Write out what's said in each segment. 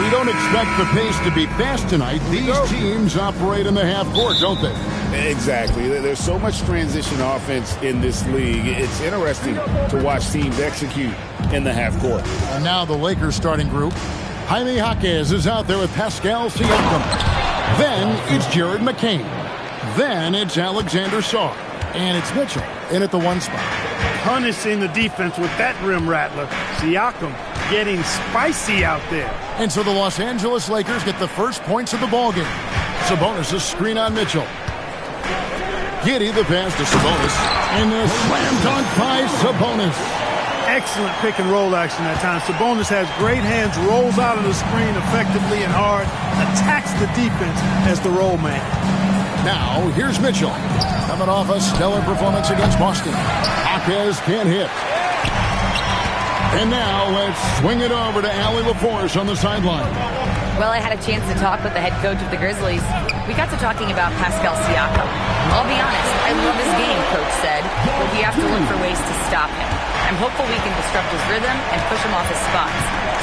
We don't expect the pace to be fast tonight. These teams operate in the half court, don't they? Exactly. There's so much transition offense in this league. It's interesting to watch teams execute in the half court. And now the Lakers starting group. Jaime Jaquez is out there with Pascal Siakam. Then it's Jared McCain. Then it's Alexander Sarr. And it's Mitchell in at the 1 spot. Punishing the defense with that rim rattler. Siakam getting spicy out there. And so the Los Angeles Lakers get the first points of the ballgame. Sabonis' screen on Mitchell. Giddey the pass to Sabonis. And the slam dunk by Sabonis. Excellent pick and roll action that time. Sabonis has great hands, rolls out of the screen effectively and hard, attacks the defense as the roll man. Now, here's Mitchell. Coming off a stellar performance against Boston. Jaquez can't hit. And now let's swing it over to Allie LaForce on the sideline. Well, I had a chance to talk with the head coach of the Grizzlies. We got to talking about Pascal Siakam. I'll be honest, I love his game, Coach said, but we have to look for ways to stop him. I'm hopeful we can disrupt his rhythm and push him off his spots.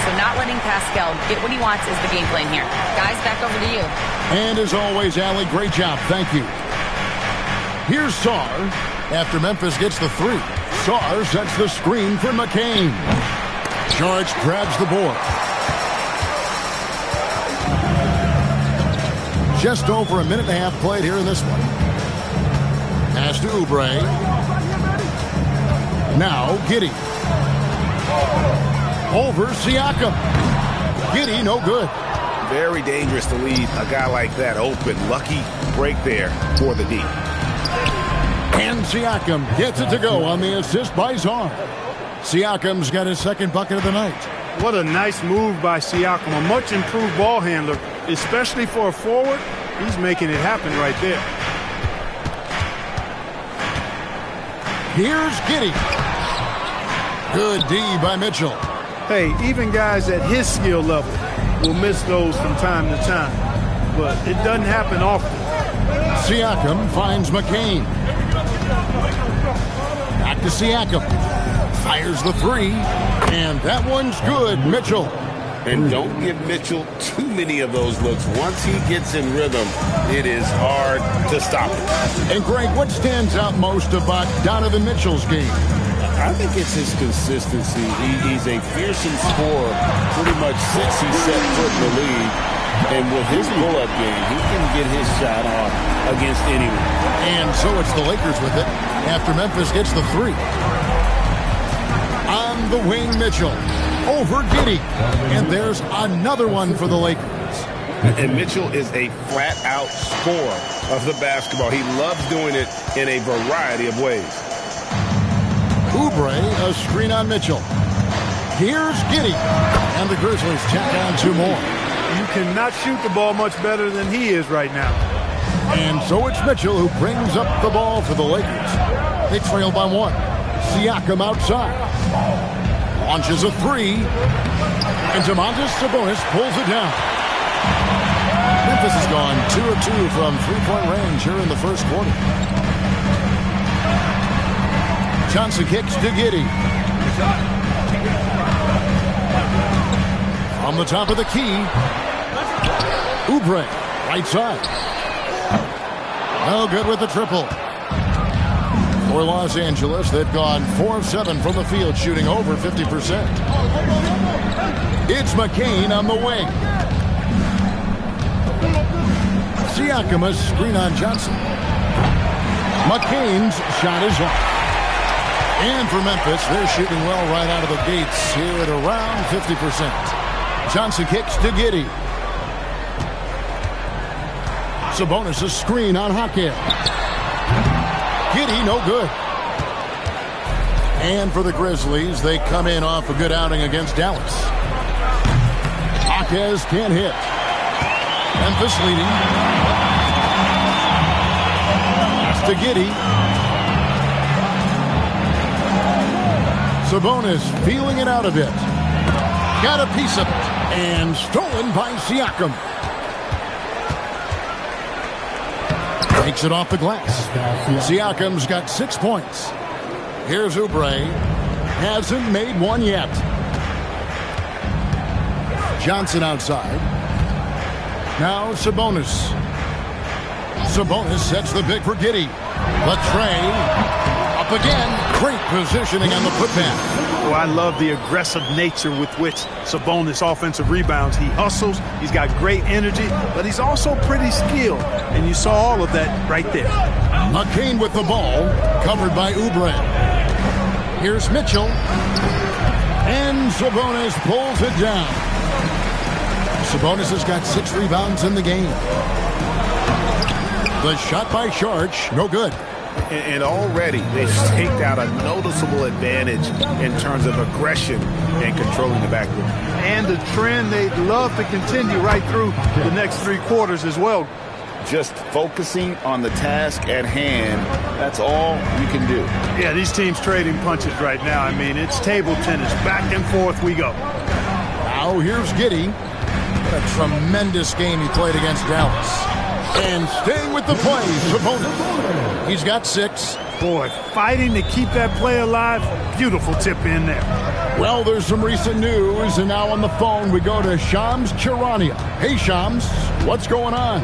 So not letting Pascal get what he wants is the game plan here. Guys, back over to you. And as always, Allie, great job. Thank you. Here's Sarr. After Memphis gets the 3, Sarr sets the screen for McCain. George grabs the board. Just over a minute and a half played here in this one. Pass to Oubre. Now Giddey. Over Siakam. Giddey, no good. Very dangerous to leave a guy like that open. Lucky break there for the D. And Siakam gets it to go on the assist by Sarr. Siakam's got his second bucket of the night. What a nice move by Siakam. A much improved ball handler, especially for a forward. He's making it happen right there. Here's Giddey. Good D by Mitchell. Hey, even guys at his skill level will miss those from time to time. But it doesn't happen often. Siakam finds McCain. Back to Siakam. Fires the 3. And that one's good. Mitchell. And don't give Mitchell too many of those looks. Once he gets in rhythm, it is hard to stop him. And Greg, what stands out most about Donovan Mitchell's game? I think it's his consistency. He's a fearsome scorer pretty much since he set foot in the league. And with his pull-up game, he can get his shot off against anyone. And so it's the Lakers with it after Memphis gets the 3. On the wing, Mitchell. Over Giddey. And there's another one for the Lakers. And Mitchell is a flat-out scorer of the basketball. He loves doing it in a variety of ways. Oubre, a screen on Mitchell. Here's Giddey. And the Grizzlies tack on 2 more. You cannot shoot the ball much better than he is right now. And so it's Mitchell who brings up the ball for the Lakers. They trail by 1. Siakam outside. Launches a 3. And Domantas Sabonis pulls it down. Memphis has gone 2 of 2 from three-point range here in the first quarter. Johnson kicks to Giddey. From the top of the key. Oubre, right side. No good with the triple. For Los Angeles, they've gone 4 of 7 from the field, shooting over 50%. It's McCain on the wing. Siakam, a screen on Johnson. McCain's shot is off. And for Memphis, they're shooting well right out of the gates here at around 50%. Johnson kicks to Giddey. Sabonis a screen on Jaquez. Giddey, no good. And for the Grizzlies, they come in off a good outing against Dallas. Jaquez can't hit. Memphis leading. Pass to Giddey. Sabonis feeling it out a bit. Got a piece of it. And stolen by Siakam. Takes it off the glass. Siakam's got 6 points. Here's Oubre. Hasn't made one yet. Johnson outside. Now Sabonis. Sabonis sets the pick for Giddey. Latrey up again. Great positioning on the putback. Oh, I love the aggressive nature with which Sabonis offensive rebounds. He hustles. He's got great energy, but he's also pretty skilled. And you saw all of that right there. McCain with the ball, covered by Oubre. Here's Mitchell. And Sabonis pulls it down. Sabonis has got 6 rebounds in the game. The shot by Sharch, no good. And already they've staked out a noticeable advantage in terms of aggression and controlling the backcourt. And the trend they'd love to continue right through the next 3 quarters as well. Just focusing on the task at hand, that's all you can do. Yeah, these teams trading punches right now. I mean, it's table tennis. Back and forth we go. Now here's Giddey. What a tremendous game he played against Dallas. And staying with the play, Sabonis. He's got 6. Boy, fighting to keep that play alive. Beautiful tip in there. Well, there's some recent news, and now on the phone we go to Shams Charania. Hey, Shams, what's going on?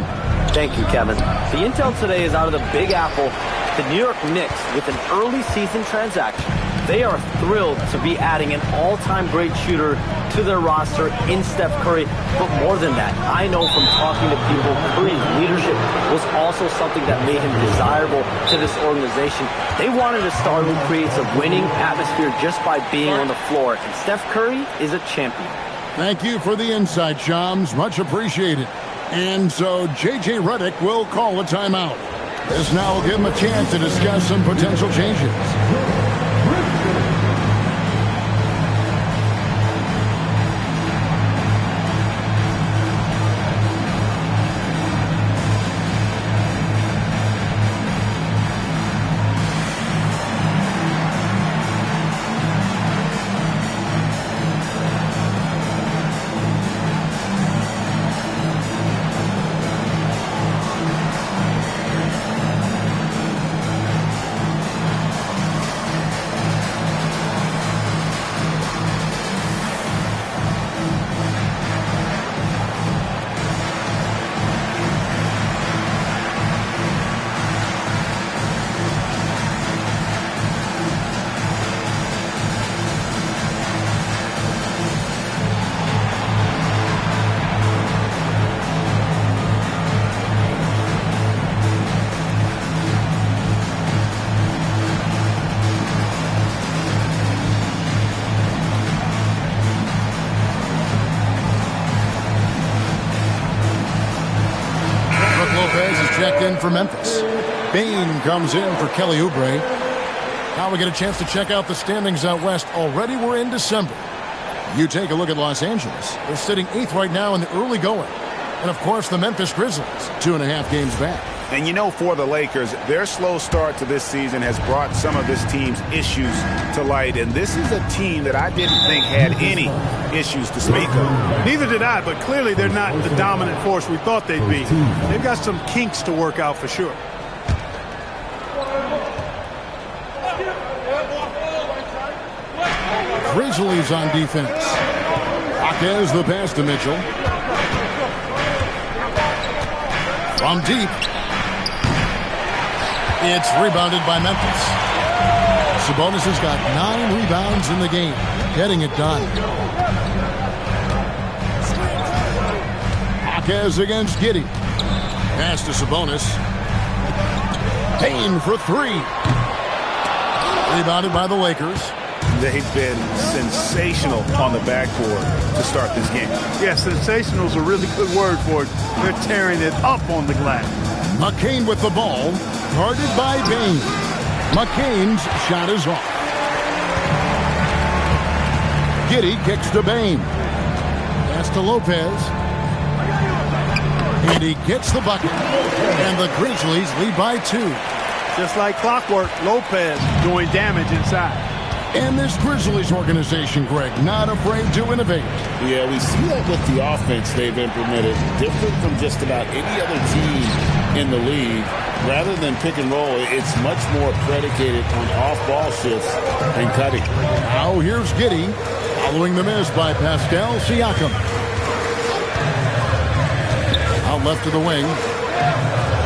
Thank you, Kevin. The intel today is out of the Big Apple. The New York Knicks, with an early season transaction, they are thrilled to be adding an all-time great shooter to their roster in Steph Curry. But more than that, I know from talking to people, Curry's leadership was also something that made him desirable to this organization. They wanted a star who creates a winning atmosphere just by being on the floor. And Steph Curry is a champion. Thank you for the insight, Shams. Much appreciated. And so J.J. Redick will call a timeout. This now will give him a chance to discuss some potential changes. Checked in for Memphis. Bain comes in for Kelly Oubre. Now we get a chance to check out the standings out west. Already we're in December. You take a look at Los Angeles. They're sitting 8th right now in the early going. And, of course, the Memphis Grizzlies, 2.5 games back. And you know, for the Lakers, their slow start to this season has brought some of this team's issues to light. And this is a team that I didn't think had any issues to speak of. Neither did I, but clearly they're not the dominant force we thought they'd be. They've got some kinks to work out for sure. Grizzlies on defense. Jaquez the pass to Mitchell. From deep. It's rebounded by Memphis. Sabonis has got 9 rebounds in the game, getting it done. Jaquez against Giddey. Pass to Sabonis. Payne for 3. Rebounded by the Lakers. They've been sensational on the backboard to start this game. Yeah, sensational is a really good word for it. They're tearing it up on the glass. McCain with the ball, guarded by Bain. McCain's shot is off. Giddey kicks to Bain. Pass to Lopez. And he gets the bucket. And the Grizzlies lead by 2. Just like clockwork, Lopez doing damage inside. And this Grizzlies organization, Greg, not afraid to innovate. Yeah, we see that with the offense they've implemented, different from just about any other team in the league. Rather than pick and roll, it's much more predicated on off-ball shifts and cutting. Now here's Giddey, following the miss by Pascal Siakam. Out left to the wing.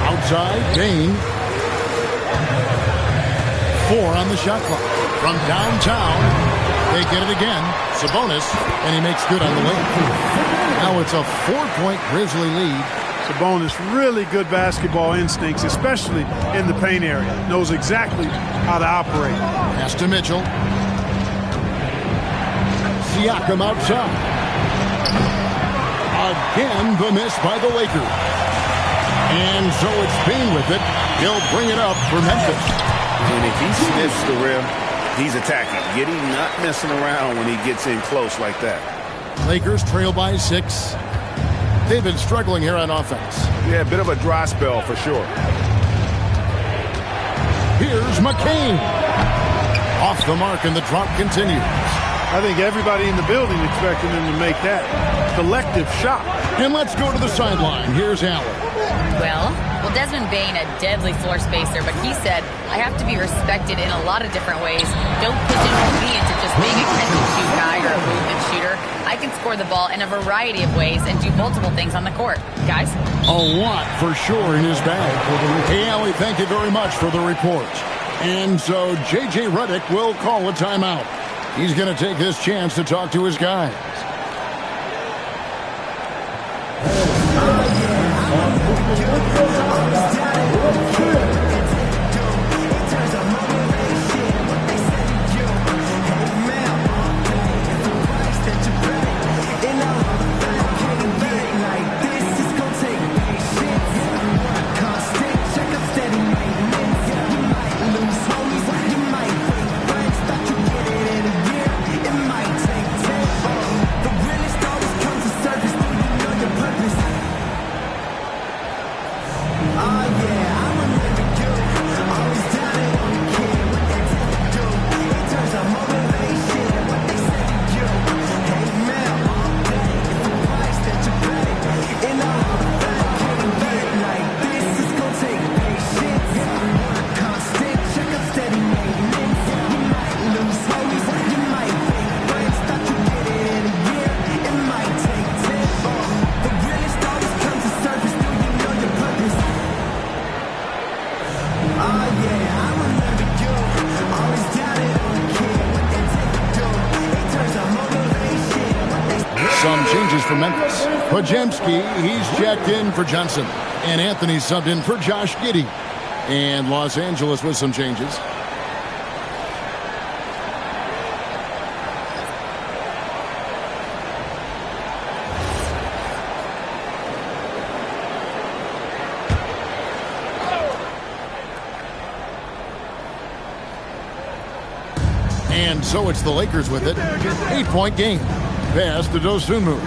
Outside, Bain. 4 on the shot clock. From downtown, they get it again. Sabonis, and he makes good on the lane. Now it's a 4-point Grizzly lead. Sabonis, really good basketball instincts, especially in the paint area. Knows exactly how to operate. Pass to Mitchell. Siakam outside. Again, the miss by the Lakers. And so it's Bain with it. He'll bring it up for Memphis. And if he sniffs the rim, he's attacking. Not messing around when he gets in close like that. Lakers trail by 6. They've been struggling here on offense. Yeah, a bit of a dry spell for sure. Here's McCain. Off the mark, and the drop continues. I think everybody in the building expected him to make that collective shot. And let's go to the sideline. Here's Allen. Well, Desmond Bain, a deadly floor spacer, but he said, I have to be respected in a lot of different ways. Don't pigeonhole me into just being a catch-and-shoot guy or a movement shooter. I can score the ball in a variety of ways and do multiple things on the court. Guys? A lot for sure in his bag. Hey, Allie, thank you very much for the report. And so J.J. Redick will call a timeout. He's going to take this chance to talk to his guys. Some changes for Memphis. Pajemski, he's checked in for Johnson. And Anthony subbed in for Josh Giddey. And Los Angeles with some changes. And so it's the Lakers with it. 8-point game. Pass to Dosunmu.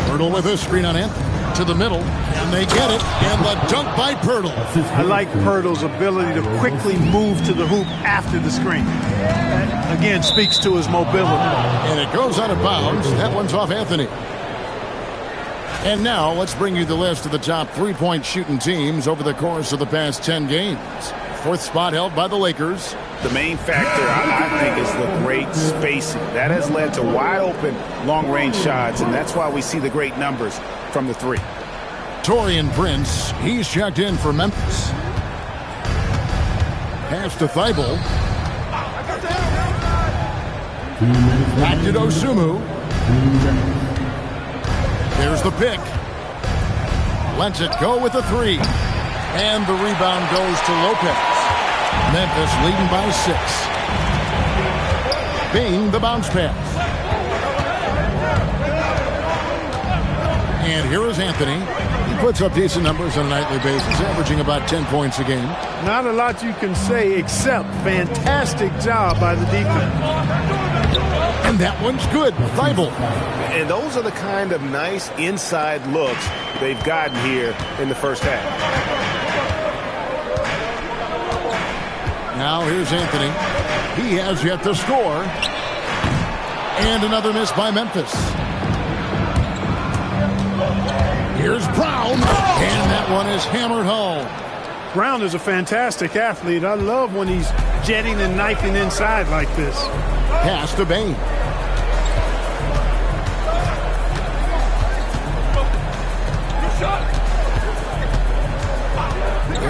Pirtle with a screen on Anthony. To the middle. And they get it. And the dunk by Pirtle. I like Pirtle's ability to quickly move to the hoop after the screen. That, again, speaks to his mobility. And it goes out of bounds. That one's off Anthony. And now let's bring you the list of the top three-point shooting teams over the course of the past 10 games. Fourth spot held by the Lakers. The main factor, I think, is the great spacing. That has led to wide-open long-range shots, and that's why we see the great numbers from the three. Taurean Prince, he's checked in for Memphis. Pass to Thibault. Back to Dosunmu. There's the pick. Lets it go with a three. And the rebound goes to Lopez. Memphis leading by 6. Bain, the bounce pass. And here is Anthony. He puts up decent numbers on a nightly basis, averaging about 10 points a game. Not a lot you can say except fantastic job by the defense. And that one's good. Thibault. And those are the kind of nice inside looks they've gotten here in the first half. Now here's Anthony. He has yet to score. And another miss by Memphis. Here's Brown. And that one is hammered home. Brown is a fantastic athlete. I love when he's jetting and knifing inside like this. Pass to Bain.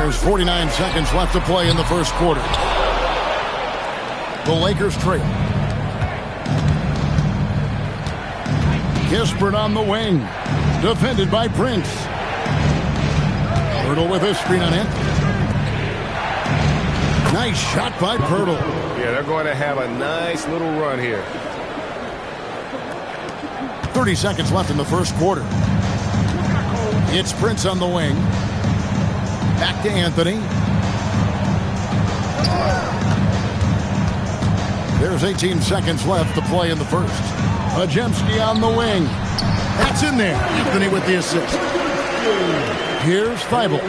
There's 49 seconds left to play in the first quarter. The Lakers trail. Kispert on the wing. Defended by Prince. Pirtle with a screen on Anthony. Nice shot by Pirtle. Yeah, they're going to have a nice little run here. 30 seconds left in the first quarter. It's Prince on the wing. Back to Anthony. There's 18 seconds left to play in the first. Podziemski on the wing. That's in there. Anthony with the assist. Here's Thibault.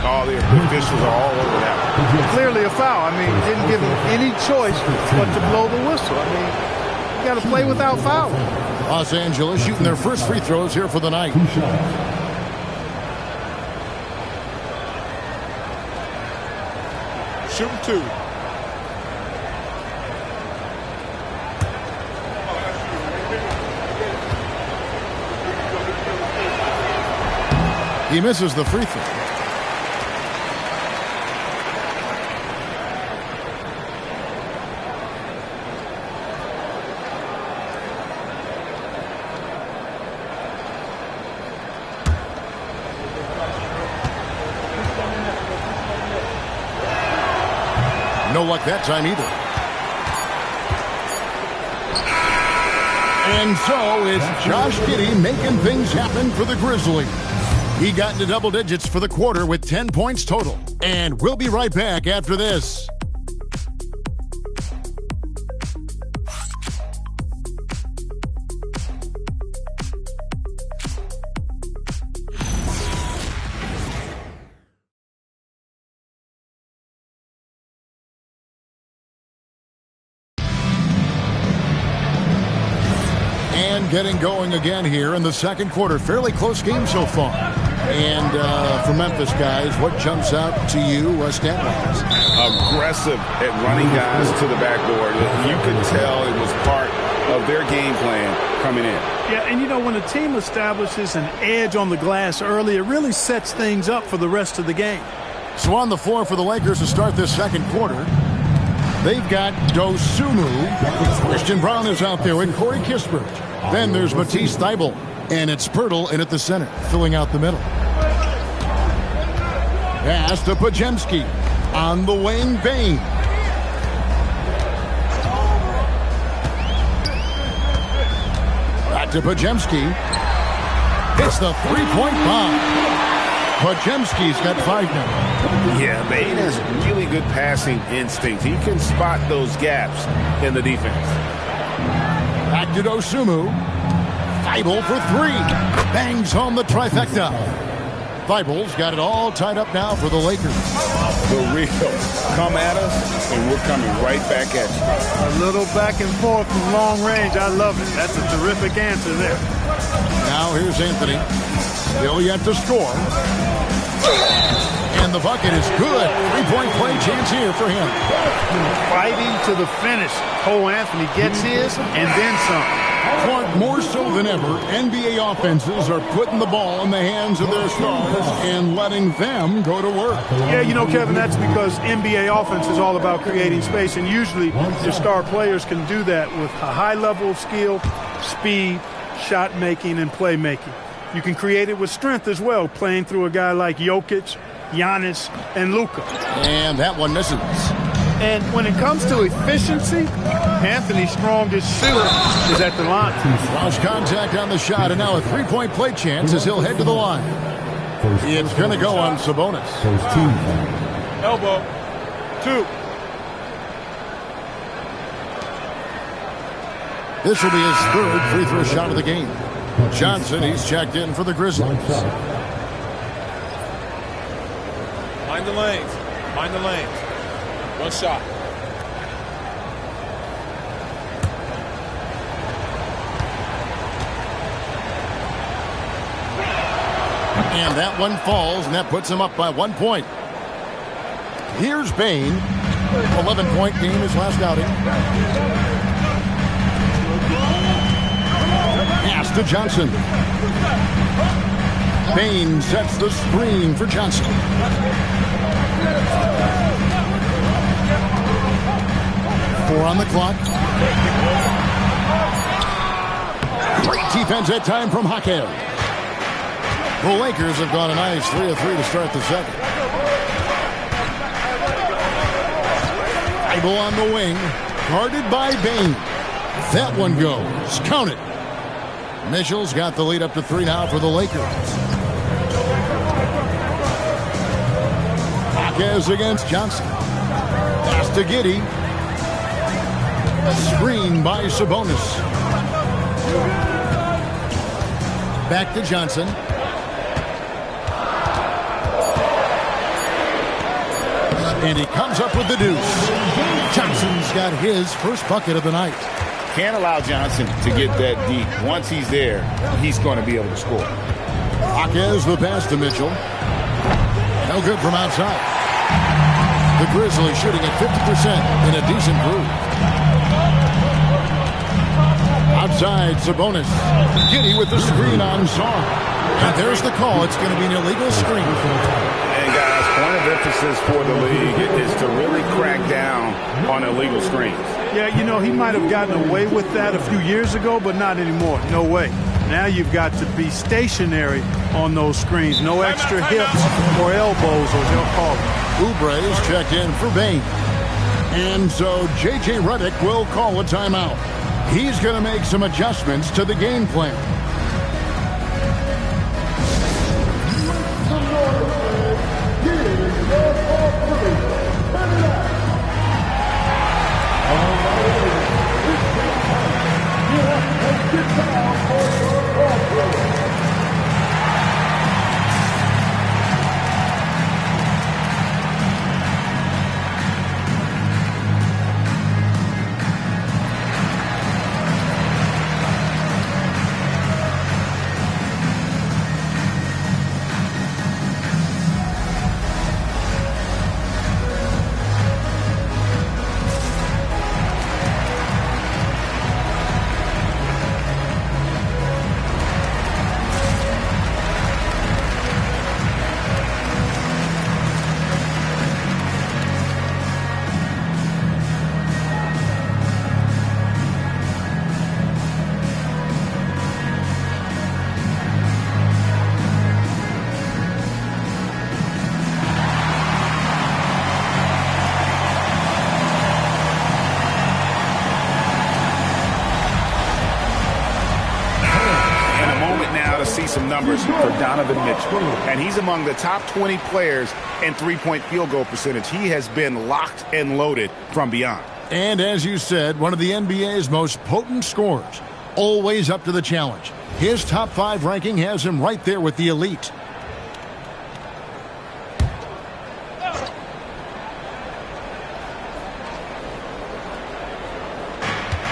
Oh, the officials are all over that. Clearly a foul. I mean, didn't give him any choice but to blow the whistle. I mean, you got to play without fouling. Los Angeles shooting their first free throws here for the night. Shooting 2. He misses the free throw. No luck that time either. And so it's Josh Giddey making things happen for the Grizzlies. He got into double digits for the quarter with 10 points total. And we'll be right back after this. Getting going again here in the second quarter. Fairly close game so far. And for Memphis, guys, what jumps out to you stat-wise? Aggressive at running guys to the backboard. You could tell it was part of their game plan coming in. Yeah, and you know, when a team establishes an edge on the glass early, it really sets things up for the rest of the game. So on the floor for the Lakers to start this second quarter, they've got Dosunmu. Christian Braun is out there and Corey Kispert. Then there's Matisse Thybulle, and it's Pirtle in at the center, filling out the middle. Pass to Podziemski. On the wing, Bane. Back to Podziemski. It's the three-point bomb. Podziemski's got 5 now. Yeah, Bane has really good passing instinct. He can spot those gaps in the defense. Back to Dosunmu. Thybulle for 3. Bangs home the trifecta. Thybulle's got it all tied up now for the Lakers. The real come at us, and we're coming right back at you. A little back and forth from long range. I love it. That's a terrific answer there. Now here's Anthony. Still yet to score. And the bucket is good. 3-point play chance here for him. Fighting to the finish. Cole Anthony gets his and then some. Clark, more so than ever, NBA offenses are putting the ball in the hands of their stars and letting them go to work. Yeah, you know, Kevin, that's because NBA offense is all about creating space, and usually your star players can do that with a high level of skill, speed, shot making, and playmaking. You can create it with strength as well, playing through a guy like Jokic, Giannis, and Luka. And that one misses. And when it comes to efficiency, Anthony's strongest suit is at the line. Lost contact on the shot, and now a 3-point play chance as he'll head to the line. It's going to go on Sabonis. Elbow. 2. This will be his 3rd free throw shot of the game. Johnson, he's checked in for the Grizzlies. Mind the lanes. Mind the lanes. One shot. And that one falls, and that puts him up by 1 point. Here's Bane. 11-point game his last outing. to Johnson. Bain sets the screen for Johnson. Four on the clock. Great defense that time from Jaquez. The Lakers have gone a nice 3 of 3 to start the second. Bible on the wing, guarded by Bain. That one goes. Count it. Mitchell's got the lead up to 3 now for the Lakers. Jaquez against Johnson. Pass to Giddey. Screen by Sabonis. Back to Johnson. And he comes up with the deuce. Johnson's got his first bucket of the night. Can't allow Johnson to get that deep. Once he's there, he's going to be able to score. Jaquez the pass to Mitchell. No good from outside. The Grizzlies shooting at 50% in a decent groove. Outside, Sabonis. Giddey with the screen on Song. And there's the call. It's going to be an illegal screen. And guys, point of emphasis for the league is to really crack down on illegal screens. Yeah, you know, he might have gotten away with that a few years ago, but not anymore. No way. Now you've got to be stationary on those screens. No extra hips or elbows, or they'll call it. Oubre is checked in for Bain. And so J.J. Redick will call a timeout. He's going to make some adjustments to the game plan. Some numbers for Donovan Mitchell, and he's among the top 20 players in three-point field goal percentage. He has been locked and loaded from beyond. And as you said, one of the NBA's most potent scorers, always up to the challenge. His top 5 ranking has him right there with the elite.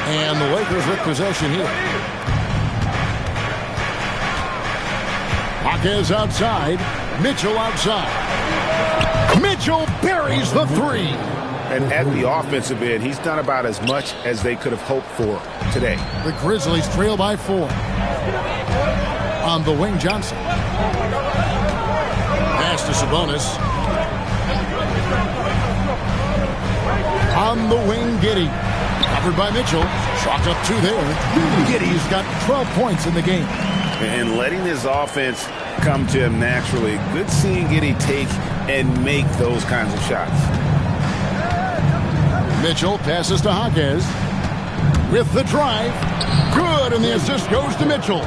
And the Lakers with possession here. Jaquez outside. Mitchell outside. Mitchell buries the 3. And at the offensive end, he's done about as much as they could have hoped for today. The Grizzlies trail by 4. On the wing, Johnson. Pass to Sabonis. On the wing, Giddey. Covered by Mitchell. Shot up 2 there. Giddey's got 12 points in the game. And letting his offense come to him naturally. Good seeing Giddey take and make those kinds of shots. Mitchell passes to Jaquez. With the drive. Good, and the assist goes to Mitchell.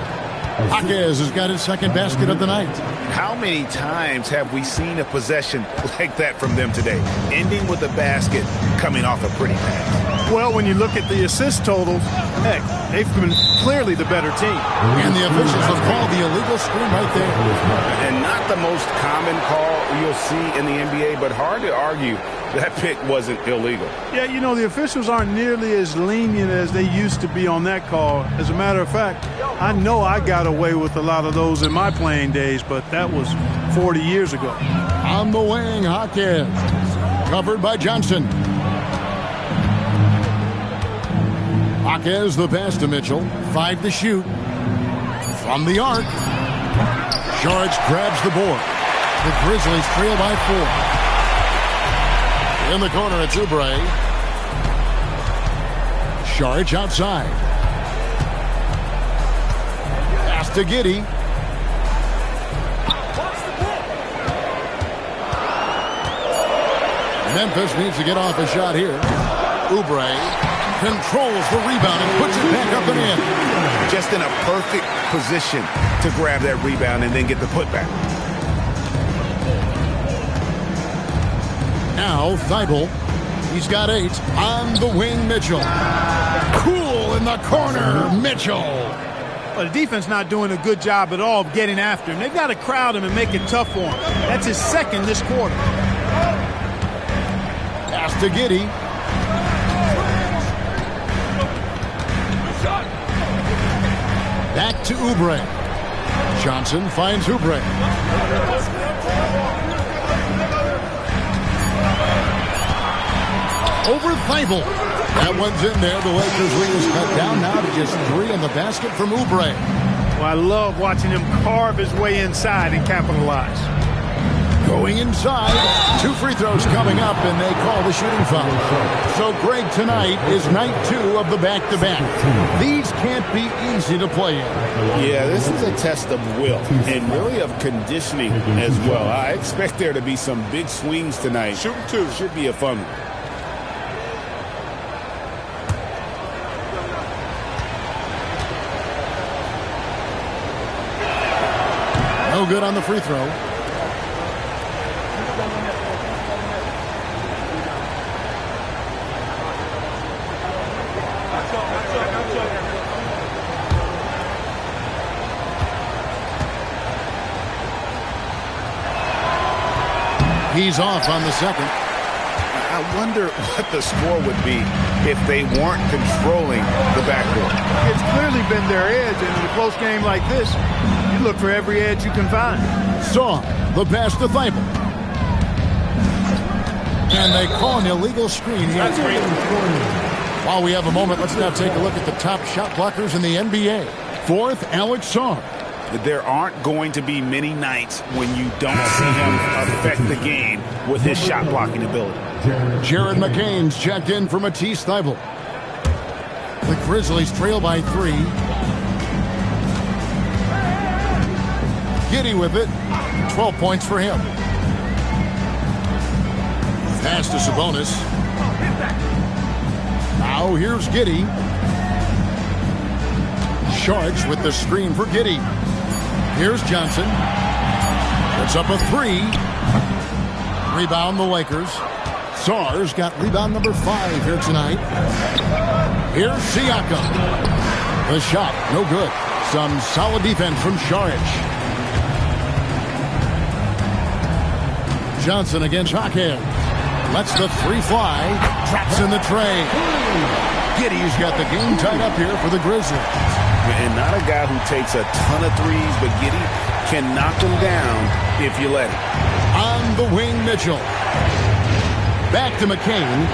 Jaquez has got his second basket of the night. How many times have we seen a possession like that from them today? Ending with a basket, coming off a pretty pass. Well, when you look at the assist totals, heck, they've been clearly the better team. And the officials have called the illegal screen right there. And not the most common call you'll see in the NBA, but hard to argue that pick wasn't illegal. Yeah, you know, the officials aren't nearly as lenient as they used to be on that call. As a matter of fact, I know I got away with a lot of those in my playing days, but that was 40 years ago. On the wing, Jaquez. Covered by Johnson. Jaquez the pass to Mitchell. 5 to shoot. From the arc. Sharge grabs the board. The Grizzlies trail by 4. In the corner, it's Oubre. Sharge outside. Pass to Giddey. Memphis needs to get off a shot here. Oubre controls the rebound and puts it back up and in. Just in a perfect position to grab that rebound and then get the putback. Now Thibault. He's got 8. On the wing, Mitchell. Cool in the corner, Mitchell. Well, the defense not doing a good job at all of getting after him. They've got to crowd him and make it tough for him. That's his second this quarter. Pass to Giddey. Back to Oubre. Johnson finds Oubre. Over Thibault. That one's in there. The Lakers lead is cut down now to just 3 in the basket from Oubre. Well, I love watching him carve his way inside and capitalize. Going inside. 2 free throws coming up, and they call the shooting foul. So, Greg, tonight is night 2 of the back-to-back. These can't be easy to play in. Yeah, this is a test of will and really of conditioning as well. I expect there to be some big swings tonight. Shooting 2. Should be a fun one. No good on the free throw. He's off on the second. I wonder what the score would be if they weren't controlling the backcourt. It's clearly been their edge, and in a close game like this, you look for every edge you can find. Saw the pass to Thibault. And they call an illegal screen here. While we have a moment, let's now take a look at the top shot blockers in the NBA. 4th, Alex Saw. There aren't going to be many nights when you don't see him affect the game with his shot blocking ability. Jared McCain's checked in for Matisse Thybulle. The Grizzlies trail by 3. Giddey with it. 12 points for him. Pass to Sabonis. Now here's Giddey. Sharge with the screen for Giddey. Here's Johnson. Puts up a 3. Rebound the Lakers. Sarr's got rebound number 5 here tonight. Here's Siakam. The shot, no good. Some solid defense from Saric. Johnson against Hawkins. Lets the 3 fly. Traps in the tray. Giddey's got the game tied up here for the Grizzlies. And not a guy who takes a ton of threes, but Giddey can knock them down if you let him. On the wing, Mitchell. Back to McCain.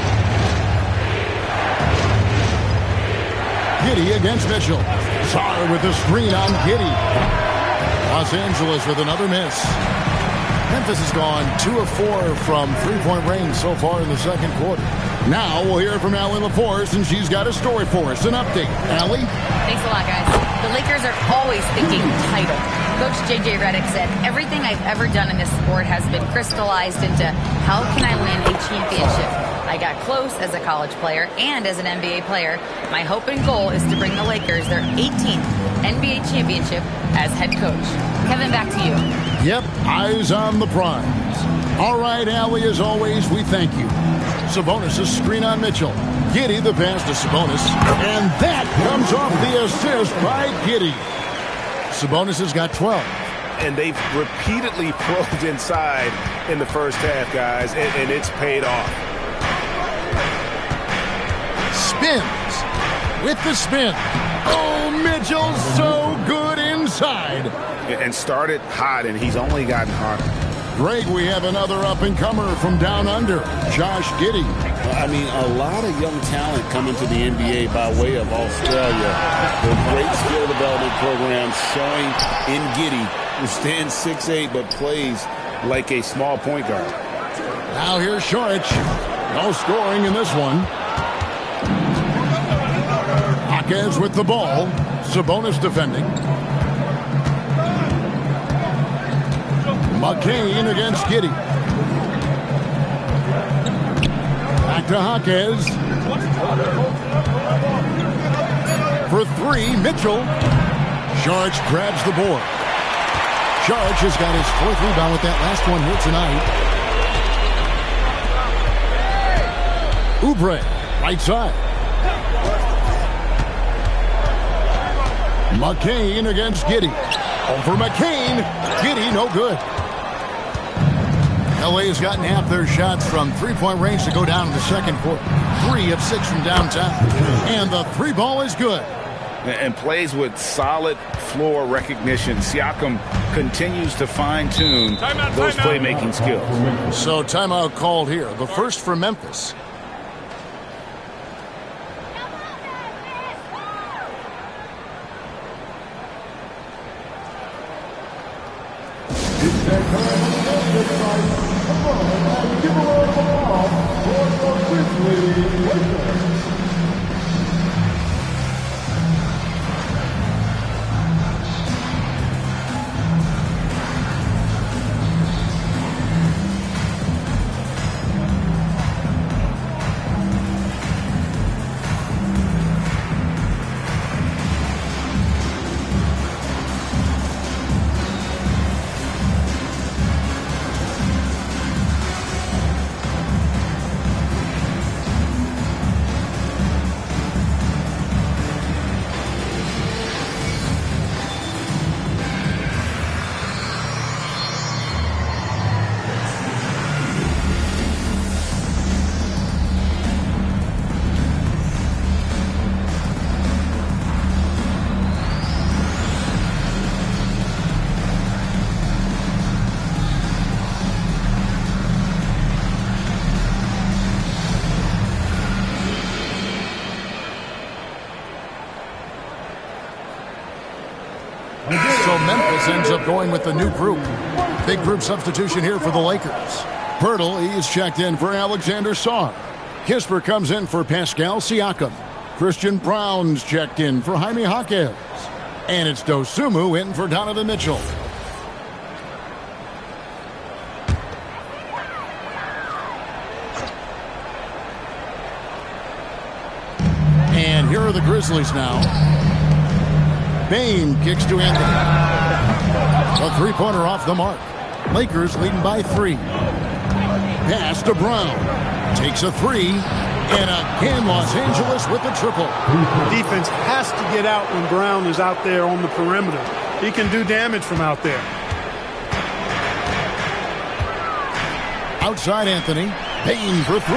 Giddey against Mitchell. Sarr with the screen on Giddey. Los Angeles with another miss. Memphis has gone 2 of 4 from three-point range so far in the second quarter. Now we'll hear from Allie LaForce, and she's got a story for us. An update. Allie? Thanks a lot, guys. The Lakers are always thinking title. Coach J.J. Redick said, everything I've ever done in this sport has been crystallized into how can I win a championship. I got close as a college player and as an NBA player. My hope and goal is to bring the Lakers their 18th NBA championship as head coach. Kevin, back to you. Yep, eyes on the prize. All right, Allie, as always, we thank you. Sabonis' screen on Mitchell. Giddey the pass to Sabonis. And that comes off the assist by Giddey. Sabonis has got 12. And they've repeatedly probed inside in the first half, guys, and it's paid off. Spins with the spin. Oh, Mitchell, so good inside. And started hot, and he's only gotten hotter. Greg, we have another up-and-comer from down under, Josh Giddey. I mean, a lot of young talent coming to the NBA by way of Australia. The great skill development program showing in Giddey, who stands 6'8", but plays like a small point guard. Now here's Šorić. No scoring in this one. Jaquez with the ball. Sabonis defending. McCain against Giddey. Back to Jaquez. For three, Mitchell. Šorić grabs the board. Šorić has got his fourth rebound with that last one here tonight. Oubre, right side. McCain against Giddey. Over McCain. Giddey, no good. LA has gotten half their shots from three-point range to go down in the second quarter. 3 of 6 from downtown. And the three ball is good. And plays with solid floor recognition. Siakam continues to fine-tune those playmaking skills. So timeout called here. The first for Memphis. So Memphis ends up going with the new group. Big group substitution here for the Lakers. Pirtle, he's checked in for Alexander Sarr. Kispert comes in for Pascal Siakam. Christian Brown's checked in for Jaime Jaquez. And it's Dosunmu in for Donovan Mitchell. And here are the Grizzlies now. Bane kicks to Anthony. A three-pointer off the mark. Lakers leading by 3. Pass to Brown. Takes a 3. And again, Los Angeles with the triple. Defense has to get out when Brown is out there on the perimeter. He can do damage from out there. Outside Anthony. Payne for 3.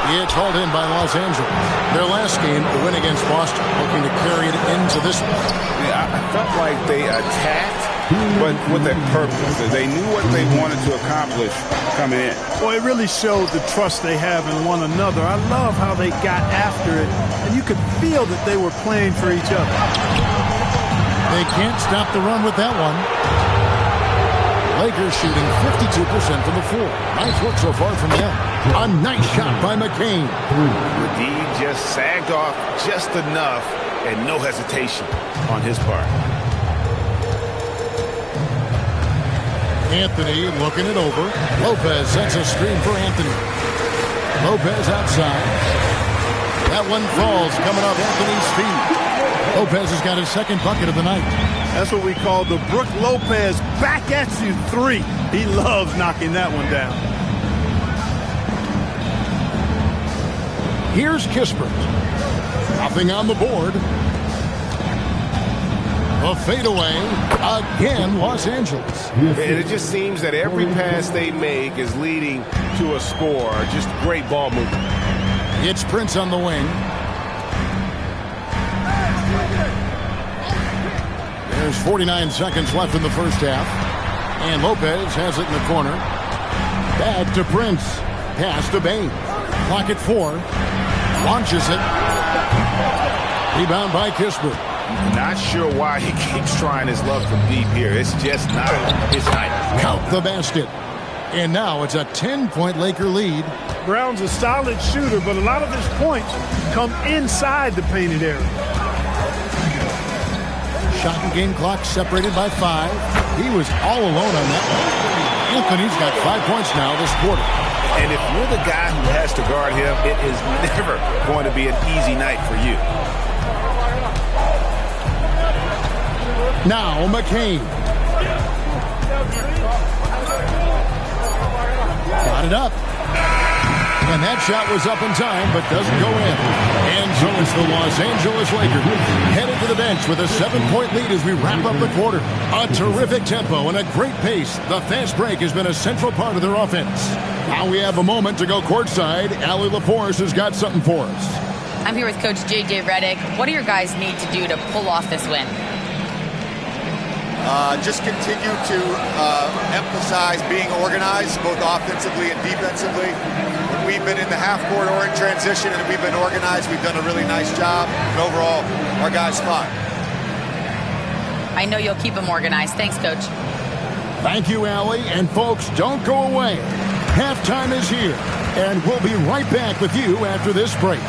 It's hauled in by Los Angeles. Their last game, a win against Boston, looking to carry it into this one. Yeah, I felt like they attacked, but with a purpose. They knew what they wanted to accomplish coming in. Well, it really showed the trust they have in one another. I love how they got after it, and you could feel that they were playing for each other. They can't stop the run with that one. Lakers shooting 52% from the floor. Nice work so far from them. A nice shot by McCain. McGee just sagged off just enough and no hesitation on his part. Anthony looking it over. Lopez sets a screen for Anthony. Lopez outside. That one falls coming off Anthony's feet. Lopez has got his second bucket of the night. That's what we call the Brook Lopez back at you 3. He loves knocking that one down. Here's Kispert. Nothing on the board. A fadeaway. Again, Los Angeles. And it just seems that every pass they make is leading to a score. Just great ball movement. It's Prince on the wing. There's 49 seconds left in the first half. And Lopez has it in the corner. Back to Prince. Pass to Bain. Clock at 4. Launches it. Rebound by Kispert. Not sure why he keeps trying his luck from deep here. It's just not his night. Count the basket. And now it's a 10-point Laker lead. Brown's a solid shooter, but a lot of his points come inside the painted area. Shot and game clock separated by 5. He was all alone on that one. Anthony's got 5 points now this quarter. And if you're the guy who has to guard him, it is never going to be an easy night for you. Now McCain. Got it up. And that shot was up in time, but doesn't go in. And so it's the Los Angeles Lakers headed to the bench with a 7-point lead as we wrap up the quarter. A terrific tempo and a great pace. The fast break has been a central part of their offense. Now we have a moment to go courtside. Allie LaForce has got something for us. I'm here with Coach J.J. Redick. What do your guys need to do to pull off this win? Just continue to emphasize being organized, both offensively and defensively. When we've been in the half-court or in transition and we've been organized, we've done a really nice job. And overall, our guys fine. I know you'll keep them organized. Thanks, Coach. Thank you, Allie. And folks, don't go away. Halftime is here, and we'll be right back with you after this break.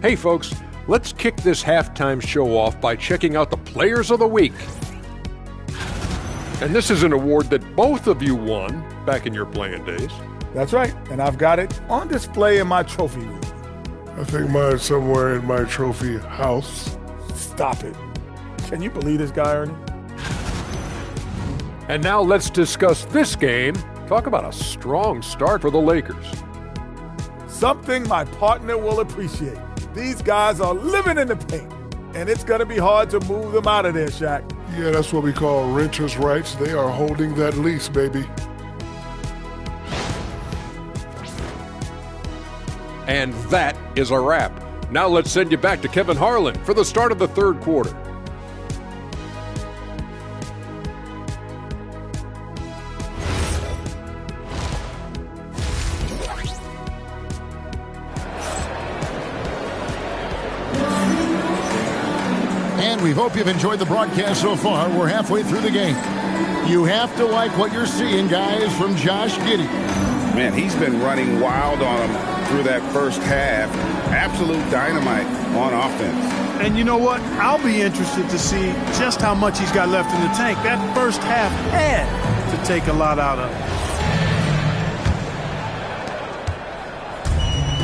Hey folks, let's kick this halftime show off by checking out the Players of the Week. And this is an award that both of you won back in your playing days. That's right, and I've got it on display in my trophy room. I think mine's somewhere in my trophy house. Stop it. Can you believe this guy, Ernie? And now let's discuss this game. Talk about a strong start for the Lakers. Something my partner will appreciate. These guys are living in the paint, and it's going to be hard to move them out of there, Shaq. Yeah, that's what we call renters' rights. They are holding that lease, baby. And that is a wrap. Now let's send you back to Kevin Harlan for the start of the third quarter. And we hope you've enjoyed the broadcast so far. We're halfway through the game. You have to like what you're seeing, guys, from Josh Giddey. Man, he's been running wild on him through that first half. Absolute dynamite on offense. And you know what? I'll be interested to see just how much he's got left in the tank. That first half had to take a lot out of him.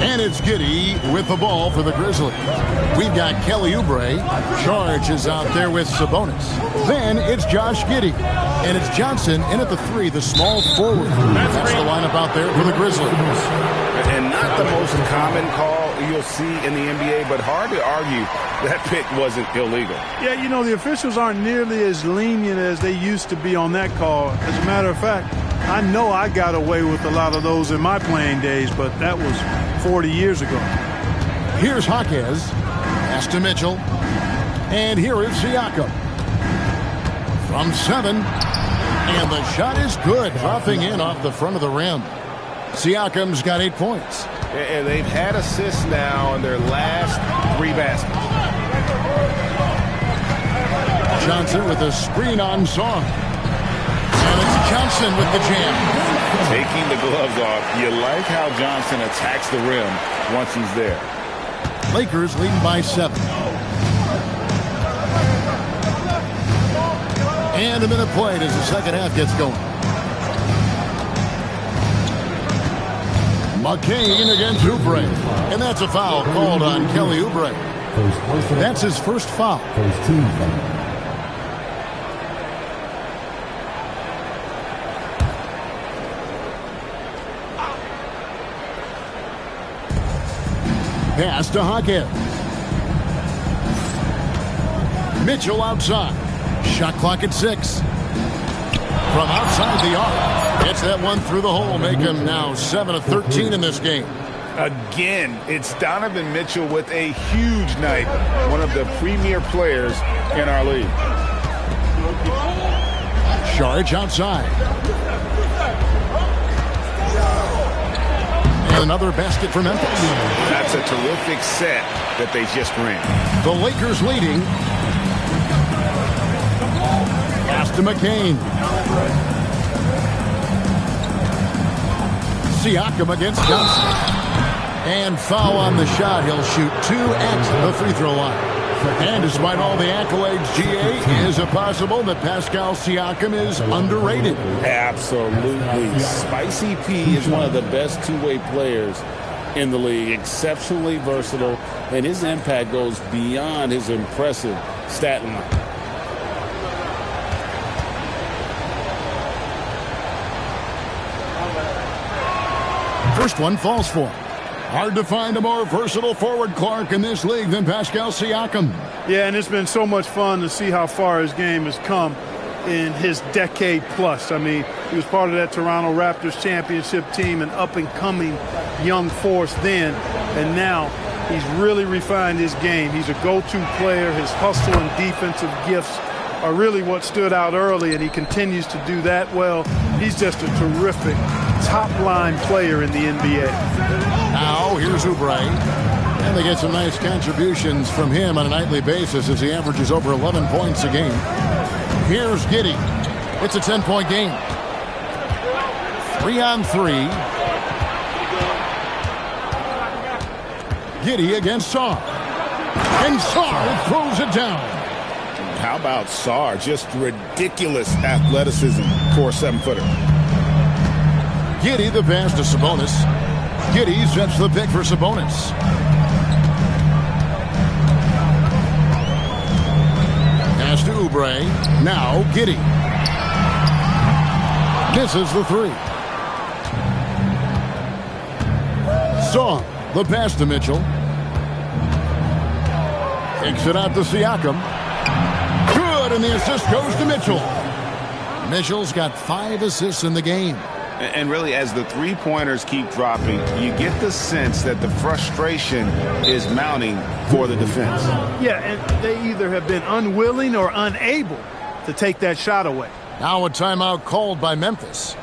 And it's Giddey with the ball for the Grizzlies. We've got Kelly Oubre. George is out there with Sabonis. Then it's Josh Giddey. And it's Johnson in at the 3, the small forward. That's the lineup out there for the Grizzlies. And not the most common call you'll see in the NBA, but hard to argue that pick wasn't illegal. Yeah, you know, the officials aren't nearly as lenient as they used to be on that call. As a matter of fact, I know I got away with a lot of those in my playing days, but that was 40 years ago. Here's Jaquez. Pass to Mitchell. And here is Siakam. From 7. And the shot is good. Dropping in off the front of the rim. Siakam's got 8 points. And they've had assists now in their last 3 baskets. Johnson with a screen on Song. And it's Johnson with the jam. Taking the gloves off. You like how Johnson attacks the rim once he's there. Lakers leading by 7. And a minute played as the second half gets going. McCain against Oubre. And that's a foul called on Kelly Oubre. That's his first foul. First team foul. Pass to Jaquez. Mitchell outside. Shot clock at 6. From outside the arc. Gets that one through the hole. Make him now 7 of 13 in this game. Again, it's Donovan Mitchell with a huge night. One of the premier players in our league. Charge outside. And another basket for Memphis. That's a terrific set that they just ran. The Lakers leading. Pass to McCain. Siakam against Johnson. And foul on the shot. He'll shoot 2 at the free throw line. And despite all the accolades, GA, is it possible that Pascal Siakam is underrated? Absolutely. Spicy P is one of the best two-way players in the league. Exceptionally versatile, and his impact goes beyond his impressive stat line. First one falls for him. Hard to find a more versatile forward, Clark, in this league than Pascal Siakam. Yeah, and it's been so much fun to see how far his game has come in his decade plus. I mean, he was part of that Toronto Raptors championship team, an up-and-coming young force then, and now he's really refined his game. He's a go-to player. His hustle and defensive gifts are really what stood out early, and he continues to do that well. He's just a terrific top-line player in the NBA. Now, here's Oubre. And they get some nice contributions from him on a nightly basis as he averages over 11 points a game. Here's Giddey. It's a 10-point game. 3-on-3. Giddey against Sarr. And Sarr throws it down. How about Sarr? Just ridiculous athleticism for a 7-footer. Giddey the pass to Sabonis. Giddey sets the pick for Sabonis. Pass to Oubre. Now Giddey. Misses the 3. Song. The pass to Mitchell. Takes it out to Siakam. Good, and the assist goes to Mitchell. Mitchell's got 5 assists in the game. And really, as the three-pointers keep dropping, you get the sense that the frustration is mounting for the defense. Yeah, and they either have been unwilling or unable to take that shot away. Now a timeout called by Memphis.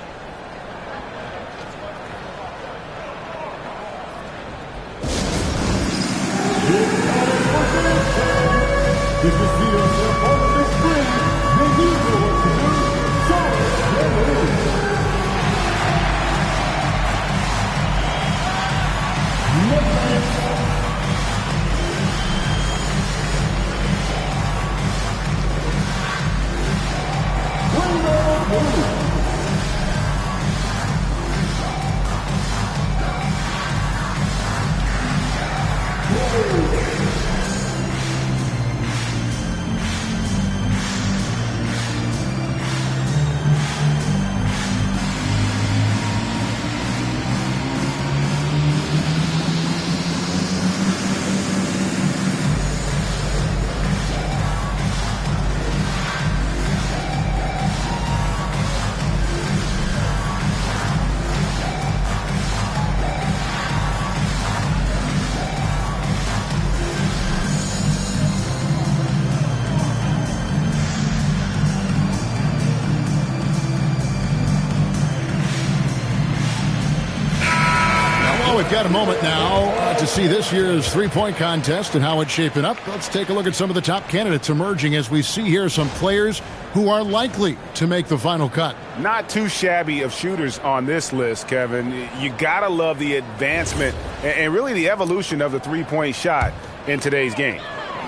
We've got a moment now to see this year's three-point contest and how it's shaping up. Let's take a look at some of the top candidates emerging as we see here some players who are likely to make the final cut. Not too shabby of shooters on this list, Kevin. You got to love the advancement and really the evolution of the three-point shot in today's game.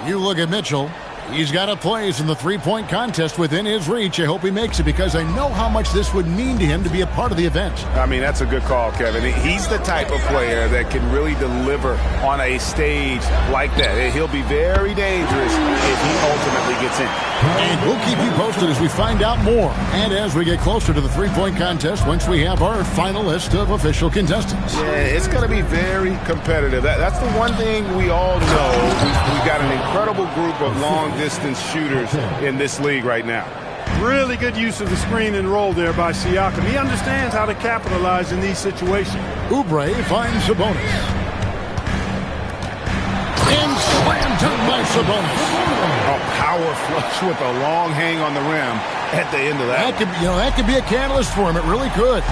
You look at Mitchell. He's got a place in the three-point contest within his reach. I hope he makes it because I know how much this would mean to him to be a part of the event. I mean, that's a good call, Kevin. He's the type of player that can really deliver on a stage like that. He'll be very dangerous if he ultimately gets in. And we'll keep you posted as we find out more and as we get closer to the three-point contest once we have our final list of official contestants. Yeah, it's going to be very competitive. That's the one thing we all know. We've got an incredible group of long distance shooters in this league right now. Really good use of the screen and roll there by Siakam. He understands how to capitalize in these situations. Oubre finds Sabonis. And slam dunk by Sabonis. A power flush with a long hang on the rim at the end of that. That could be a catalyst for him. It really could.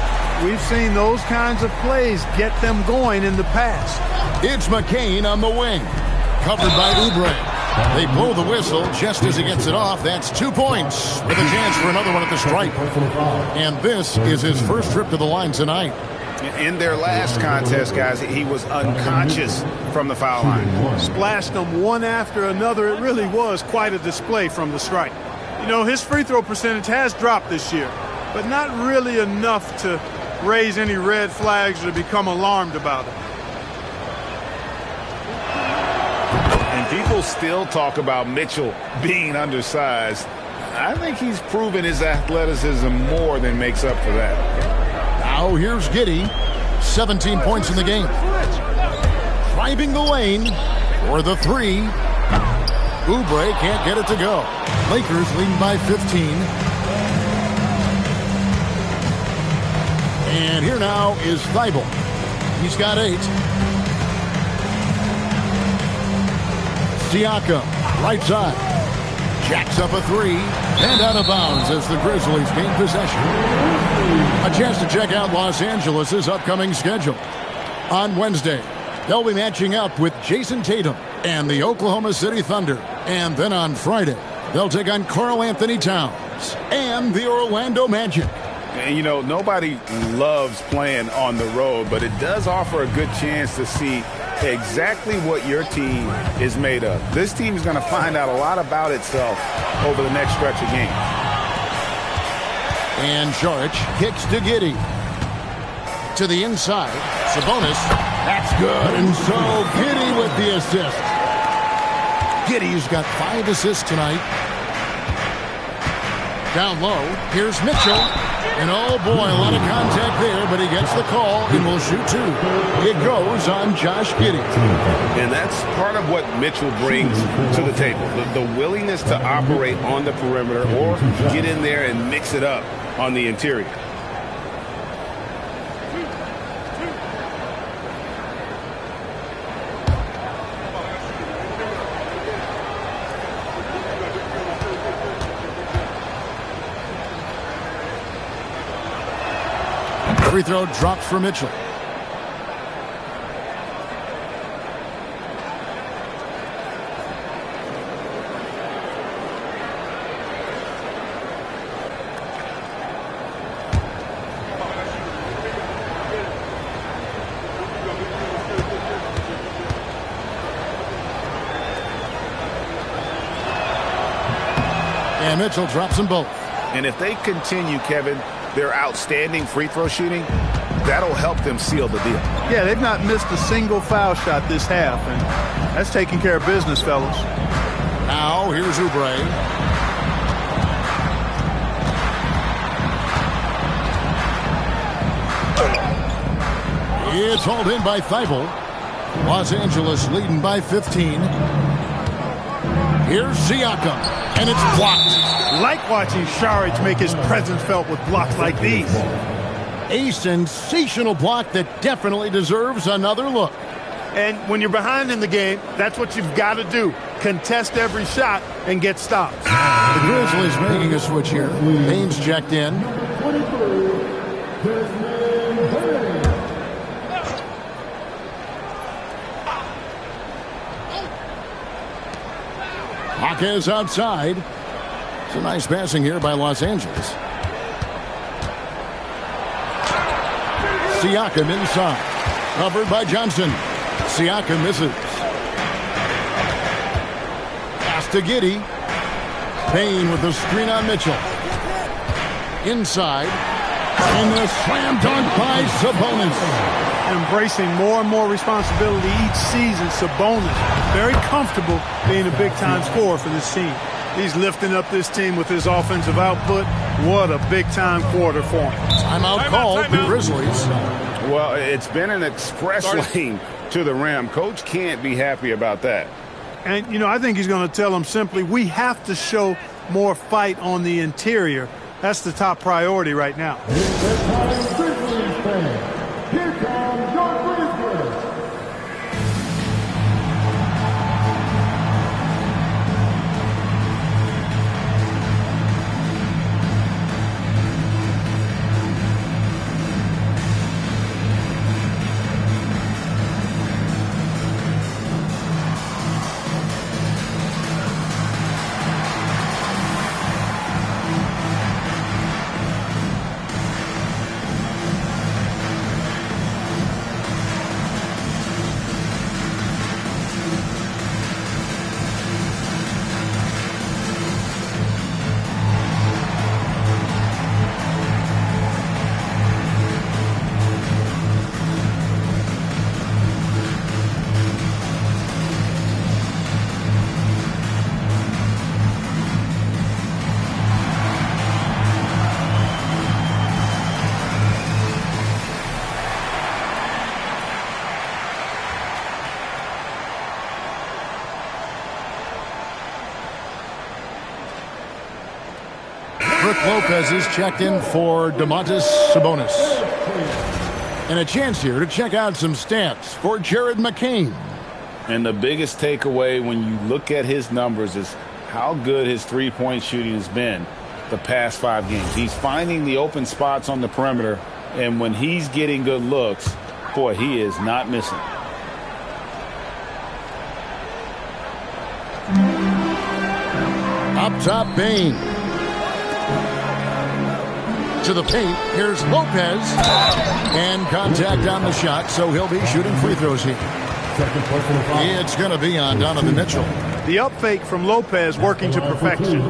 We've seen those kinds of plays get them going in the past. It's McCain on the wing. Covered by Oubre. They blow the whistle just as he gets it off. That's 2 points with a chance for another one at the stripe. And this is his first trip to the line tonight. In their last contest, guys, he was unconscious from the foul line. Splashed them one after another. It really was quite a display from the stripe. You know, his free throw percentage has dropped this year, but not really enough to raise any red flags or become alarmed about it. And people still talk about Mitchell being undersized. I think he's proven his athleticism more than makes up for that. Now here's Giddey. 17 points in the game. Driving the lane for the three. Oubre can't get it to go. Lakers leading by 15. And here now is Thibault. He's got 8. Siakam, right side. Jacks up a 3 and out of bounds as the Grizzlies gain possession. A chance to check out Los Angeles' upcoming schedule. On Wednesday, they'll be matching up with Jason Tatum and the Oklahoma City Thunder. And then on Friday, they'll take on Karl Anthony Towns and the Orlando Magic. And, you know, nobody loves playing on the road, but it does offer a good chance to see exactly what your team is made of. This team is going to find out a lot about itself over the next stretch of games. And Saric kicks to Giddey. To the inside. Sabonis. That's good. And so Giddey with the assist. Giddey's got 5 assists tonight. Down low. Here's Mitchell. And oh boy, a lot of contact there, but he gets the call and will shoot 2. It goes on Josh Giddey. And that's part of what Mitchell brings to the table. The willingness to operate on the perimeter or get in there and mix it up on the interior. Free throw dropped for Mitchell. And Mitchell drops them both. And if they continue, Kevin, their outstanding free throw shooting, that'll help them seal the deal. Yeah, they've not missed a single foul shot this half, and that's taking care of business, fellas. Now, here's Oubre. It's hauled in by Thibault. Los Angeles leading by 15. Here's Siakam, and it's blocked. Like watching Saric make his presence felt with blocks like these. A sensational block that definitely deserves another look. And when you're behind in the game, that's what you've got to do. Contest every shot and get stops. The Grizzlies making a switch here. Baines checked in. Hawkins outside. It's a nice passing here by Los Angeles. Siakam inside. Covered by Johnson. Siakam misses. Pass to Giddey. Payne with the screen on Mitchell. Inside. And the slam dunk by Sabonis. Embracing more and more responsibility each season, Sabonis very comfortable being a big-time scorer for this team. He's lifting up this team with his offensive output. What a big-time quarter for him. Timeout called the Grizzlies. Well, it's been an express lane to the rim. Coach can't be happy about that. And, you know, I think he's going to tell them simply, we have to show more fight on the interior. That's the top priority right now. Brook Lopez is checked in for Domantas Sabonis. And a chance here to check out some stats for Jared McCain. And the biggest takeaway when you look at his numbers is how good his three-point shooting has been the past 5 games. He's finding the open spots on the perimeter, and when he's getting good looks, boy, he is not missing. Up top, Bain. To the paint. Here's Lopez. And contact on the shot, so he'll be shooting free throws here. It's going to be on Donovan Mitchell. The up fake from Lopez working to perfection.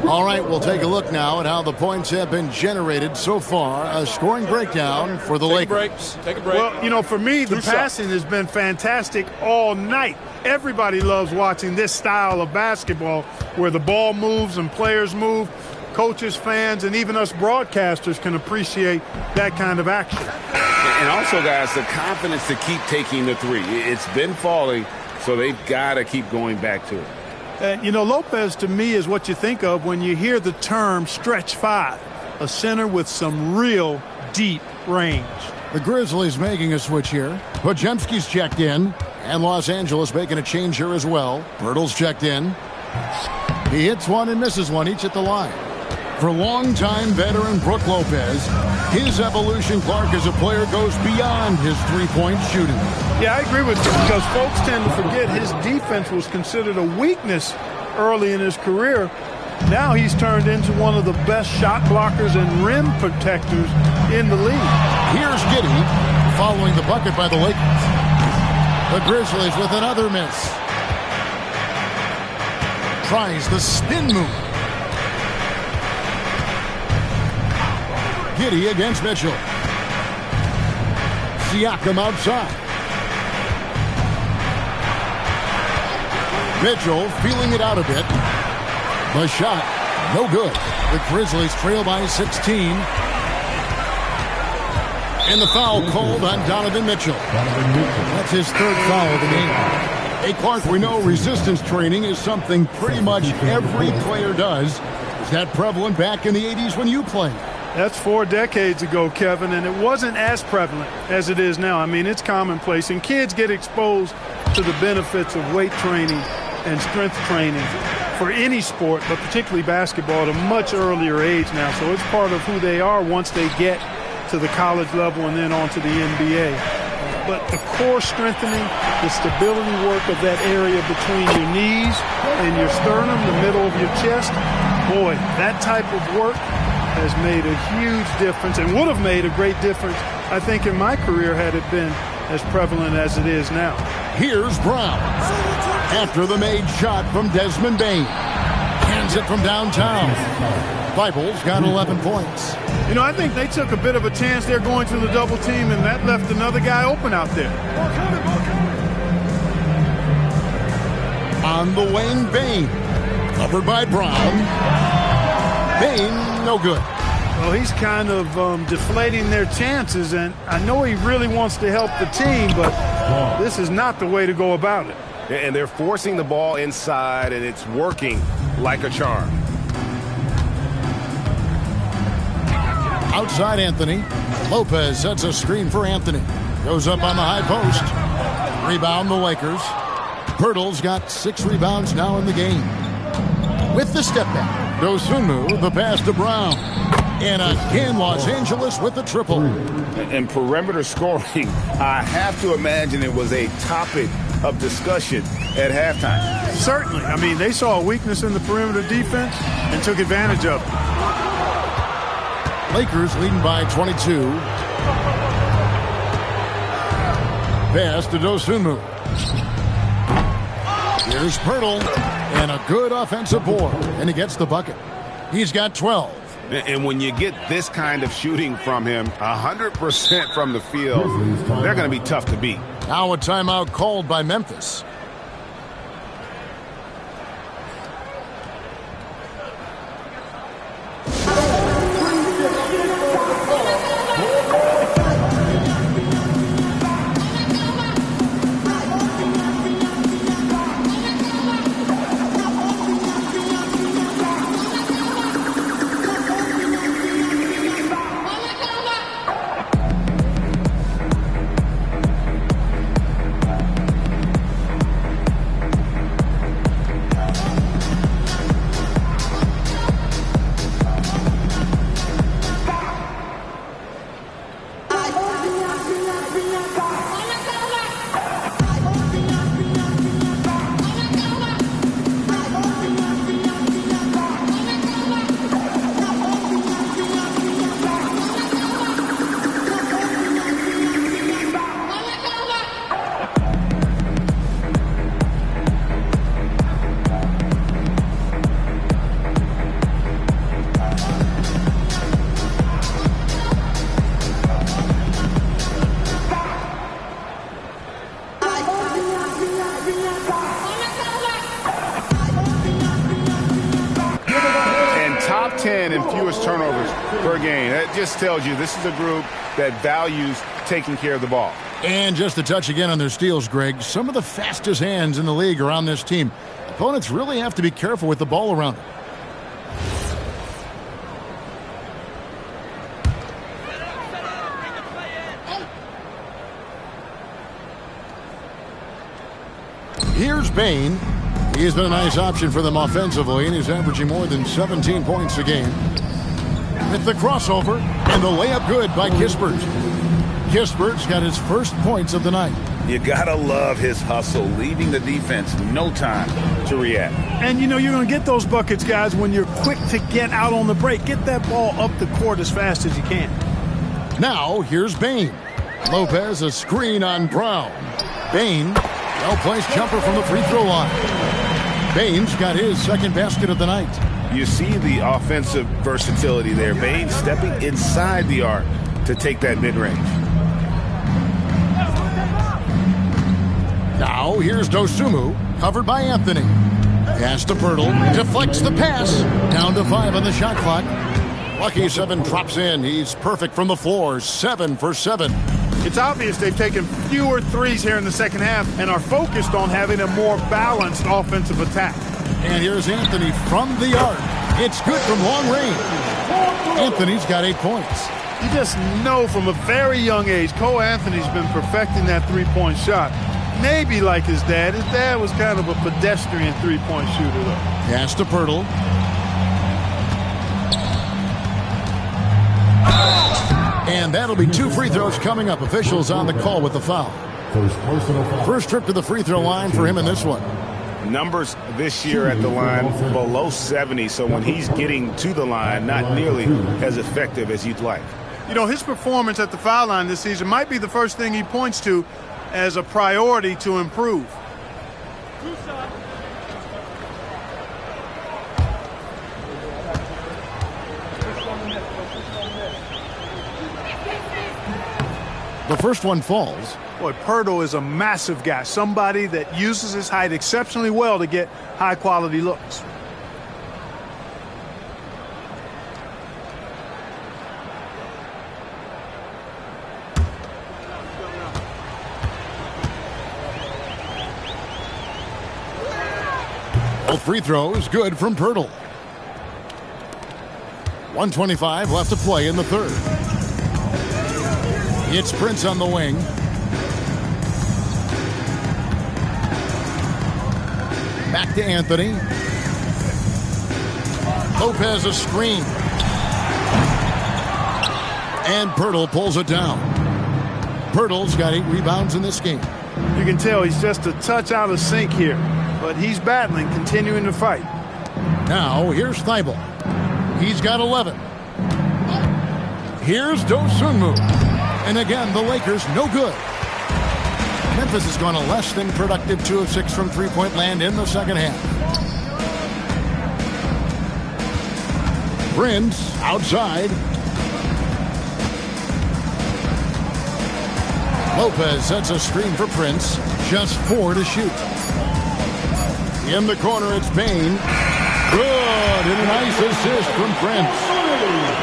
All right, we'll take a look now at how the points have been generated so far. A scoring breakdown for the Lakers. Take a break. Well, you know, for me, the passing has been fantastic all night. Everybody loves watching this style of basketball where the ball moves and players move. Coaches, fans, and even us broadcasters can appreciate that kind of action. And also, guys, the confidence to keep taking the three. It's been falling, so they've got to keep going back to it. And, you know, Lopez, to me, is what you think of when you hear the term stretch five, a center with some real deep range. The Grizzlies making a switch here. Podziemski's checked in, and Los Angeles making a change here as well. Bertles checked in. He hits one and misses one, each at the line. For longtime veteran Brook Lopez, his evolution, Clark, as a player goes beyond his three-point shooting. Yeah, I agree with you because folks tend to forget his defense was considered a weakness early in his career. Now he's turned into one of the best shot blockers and rim protectors in the league. Here's Giddey following the bucket by the Lakers. The Grizzlies with another miss. Tries the spin move. Giddey against Mitchell. Siakam outside. Mitchell feeling it out a bit. The shot, no good. The Grizzlies trail by 16. And the foul called on Donovan Mitchell. That's his third foul of the game. Hey, Clark, we know resistance training is something pretty much every player does. Is that prevalent back in the 80s when you played? That's 4 decades ago, Kevin, and it wasn't as prevalent as it is now. I mean, it's commonplace, and kids get exposed to the benefits of weight training and strength training for any sport, but particularly basketball, at a much earlier age now. So it's part of who they are once they get to the college level and then on to the NBA. But the core strengthening, the stability work of that area between your knees and your sternum, the middle of your chest, boy, that type of work has made a huge difference and would have made a great difference, I think, in my career had it been as prevalent as it is now. Here's Brown. After the made shot from Desmond Bain. Hands it from downtown. Bibles got 11 points. You know, I think they took a bit of a chance there going to the double team, and that left another guy open out there. On the wing, Bain. Covered by Brown. Bain, no good. Well, he's kind of deflating their chances, and I know he really wants to help the team, but this is not the way to go about it. And they're forcing the ball inside, and it's working like a charm. Outside Anthony. Lopez sets a screen for Anthony. Goes up on the high post. Rebound the Lakers. Pirtle's got 6 rebounds now in the game. With the step back, Dosunmu, the pass to Brown. And again, Los Angeles with the triple. And perimeter scoring, I have to imagine it was a topic of discussion at halftime. Certainly. I mean, they saw a weakness in the perimeter defense and took advantage of it. Lakers leading by 22. Pass to Dosunmu. Here's Pirtle, and a good offensive board, and he gets the bucket. He's got 12. And when you get this kind of shooting from him, 100% from the field, they're going to be tough to beat. Now a timeout called by Memphis. Top 10 in fewest turnovers per game. That just tells you this is a group that values taking care of the ball. And just a touch again on their steals, Greg. Some of the fastest hands in the league are on this team. Opponents really have to be careful with the ball around them. Here's Bain. He's been a nice option for them offensively, and he's averaging more than 17 points a game. With the crossover, and the layup good by Kispert. Kispert's got his first points of the night. You gotta love his hustle, leaving the defense no time to react. And you know you're going to get those buckets, guys, when you're quick to get out on the break. Get that ball up the court as fast as you can. Now, here's Bain. Lopez, a screen on Brown. Bain, well-placed jumper from the free throw line. Bain's got his second basket of the night. You see the offensive versatility there. Bain stepping inside the arc to take that mid-range. Now, here's Dosunmu, covered by Anthony. Pass to Pirtle, deflects the pass. Down to 5 on the shot clock. Lucky 7 drops in. He's perfect from the floor, 7 for 7. It's obvious they've taken fewer threes here in the second half and are focused on having a more balanced offensive attack. And here's Anthony from the arc. It's good from long range. Anthony's got 8 points. You just know from a very young age, Cole Anthony's been perfecting that three-point shot. Maybe like his dad. His dad was kind of a pedestrian three-point shooter, though. Pass to Pirtle. And that'll be 2 free throws coming up. Officials on the call with the foul. First trip to the free throw line for him in this one. Numbers this year at the line below 70, so when he's getting to the line, not nearly as effective as you'd like. You know, his performance at the foul line this season might be the first thing he points to as a priority to improve. The first one falls. Boy, Pirtle is a massive guy, somebody that uses his height exceptionally well to get high-quality looks. Both free throws good from Pirtle. 1:25 left to play in the third. It's Prince on the wing. Back to Anthony. Lopez a screen. And Pirtle pulls it down. Pirtle's got 8 rebounds in this game. You can tell he's just a touch out of sync here, but he's battling, continuing to fight. Now, here's Thibault. He's got 11. Here's Dosunmu. And again, the Lakers no good. Memphis has gone a less than productive 2 of 6 from three-point land in the second half. Prince outside. Lopez sets a screen for Prince. Just 4 to shoot. In the corner, it's Bane. Good, and a nice assist from Prince.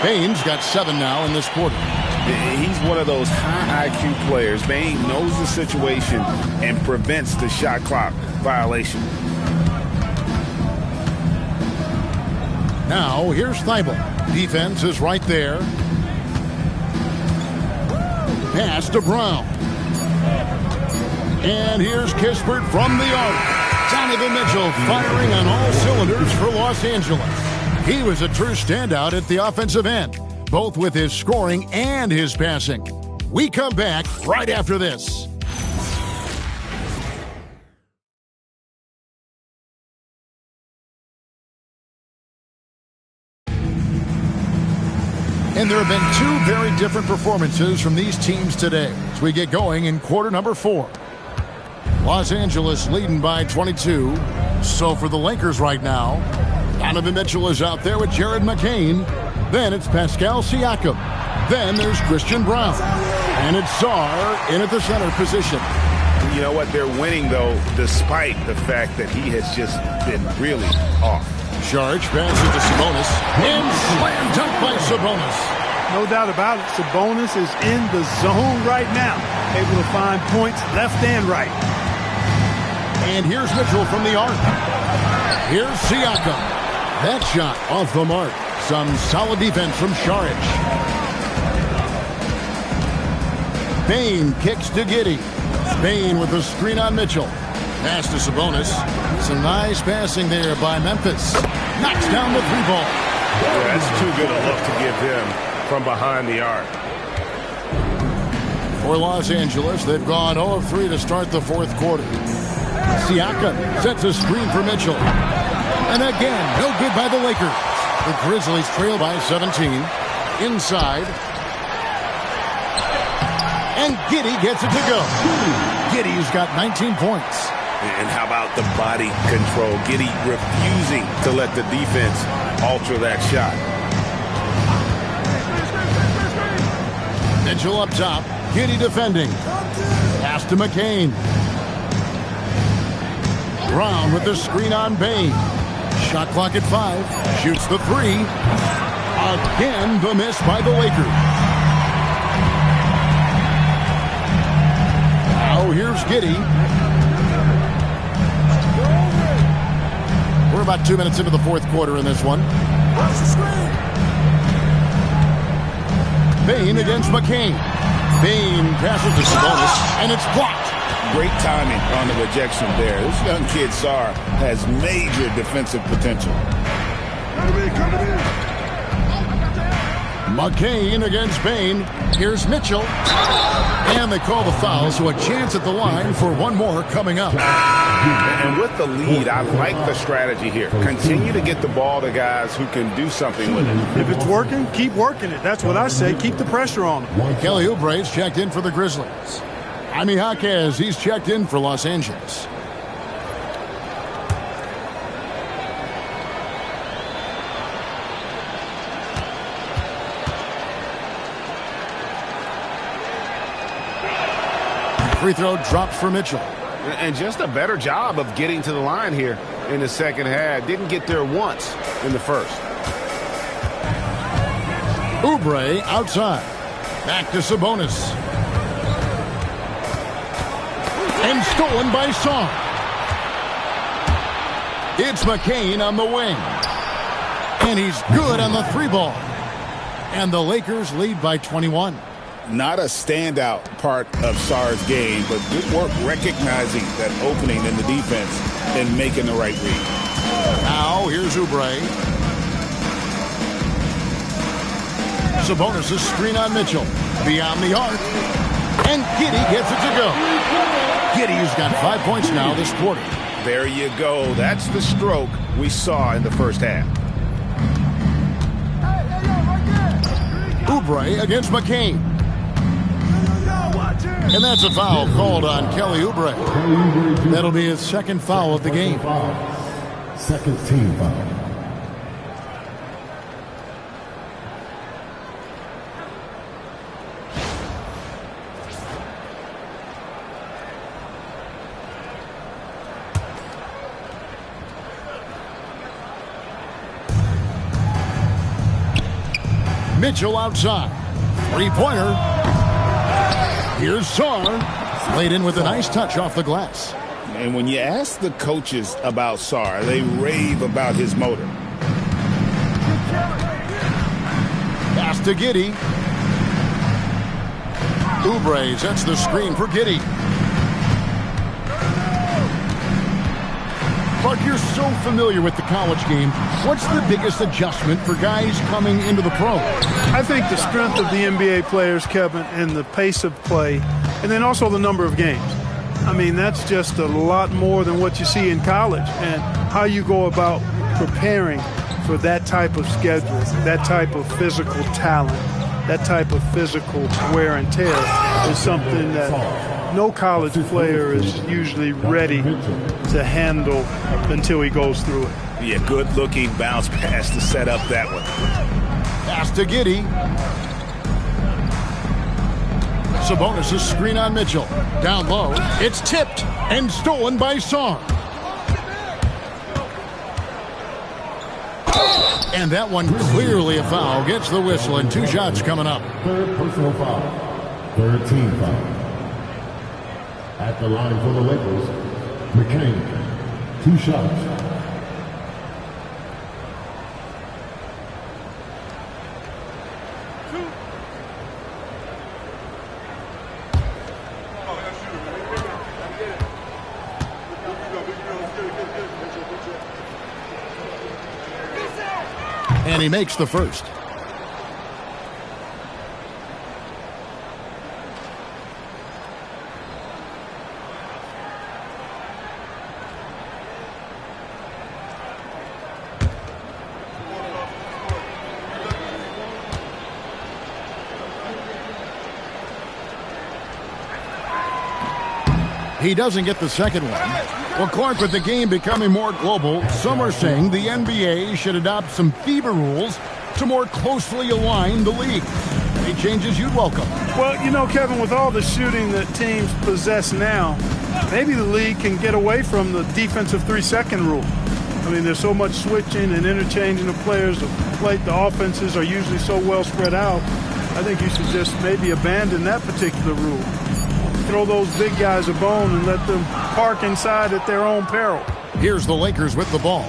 Bane's got 7 now in this quarter. He's one of those high IQ players. Bane knows the situation and prevents the shot clock violation. Now, here's Thibault. Defense is right there. Pass to Brown. And here's Kispert from the arc. Donovan Mitchell firing on all cylinders for Los Angeles. He was a true standout at the offensive end, both with his scoring and his passing. We come back right after this. And there have been 2 very different performances from these teams today as we get going in quarter number 4. Los Angeles leading by 22. So for the Lakers right now, Donovan Mitchell is out there with Jared McCain. Then it's Pascal Siakam. Then there's Christian Brown. And it's Sarr in at the center position. You know what? They're winning, though, despite the fact that he has just been really off. Charge passes to Sabonis. And slam dunk by Sabonis. No doubt about it. Sabonis is in the zone right now. Able to find points left and right. And here's Mitchell from the arc. Here's Siakam. That shot off the mark. Some solid defense from Šarić. Bane kicks to Giddey. Bane with the screen on Mitchell. Pass to Sabonis. Some nice passing there by Memphis. Knocks down the 3-ball. Yeah, that's too good a look to give him from behind the arc. For Los Angeles, they've gone 0 of 3 to start the fourth quarter. Siakam sets a screen for Mitchell. And again, no good by the Lakers. The Grizzlies trail by 17. Inside. And Giddey gets it to go. Giddey's got 19 points. And how about the body control? Giddey refusing to let the defense alter that shot. Mitchell up top. Giddey defending. Pass to McCain. Brown with the screen on Bane. Shot clock at 5. Shoots the 3. Again, the miss by the Lakers. Now here's Giddey. We're about 2 minutes into the fourth quarter in this one. Bane against McCain. Bane passes to Sabonis, and it's blocked. Great timing on the rejection there. This young kid, Sarr, has major defensive potential. McCain against Bane. Here's Mitchell. And they call the foul, so a chance at the line for one more coming up. And with the lead, I like the strategy here. Continue to get the ball to guys who can do something with it. If it's working, keep working it. That's what I say. Keep the pressure on them. Kelly Oubre's checked in for the Grizzlies. Jaime Jaquez, he's checked in for Los Angeles. Free throw dropped for Mitchell. And just a better job of getting to the line here in the second half. Didn't get there once in the first. Oubre outside. Back to Sabonis. And stolen by Sarr. It's McCain on the wing. And he's good on the 3-ball. And the Lakers lead by 21. Not a standout part of Sarr's game, but good work recognizing that opening in the defense and making the right read. Now here's Oubre. Sabonis' screen on Mitchell. Beyond the arc. And Giddey gets it to go. Giddey's got 5 points now this quarter. There you go. That's the stroke we saw in the first half. Oubre against McCain. And that's a foul called on Kelly Oubre. That'll be his second foul of the game. Second team foul. Mitchell outside. Three-pointer. Here's Sarr. Laid in with a nice touch off the glass. And when you ask the coaches about Sarr, they rave about his motor. Pass to Giddey. Oubre sets the screen for Giddey. Clark, you're so familiar with the college game. What's the biggest adjustment for guys coming into the pros? I think the strength of the NBA players, Kevin, and the pace of play, and then also the number of games. I mean, that's just a lot more than what you see in college, and how you go about preparing for that type of schedule, that type of physical talent, that type of physical wear and tear is something that no college player is usually ready to handle until he goes through it. Yeah, good-looking bounce pass to set up that one. Pass to Giddey. Sabonis' screen on Mitchell. Down low. It's tipped and stolen by Sarr. And that one clearly a foul. Gets the whistle and 2 shots coming up. Third personal foul. Third team foul. At the line for the Lakers, McCain. 2 shots. And he makes the first. He doesn't get the second one. Well, Clark, with the game becoming more global, some are saying the NBA should adopt some FIBA rules to more closely align the league. Any changes you'd welcome? Well, you know, Kevin, with all the shooting that teams possess now, maybe the league can get away from the defensive 3-second rule. I mean, there's so much switching and interchanging of players. The offenses are usually so well spread out. I think you should just maybe abandon that particular rule. Throw those big guys a bone and let them park inside at their own peril. Here's the Lakers with the ball.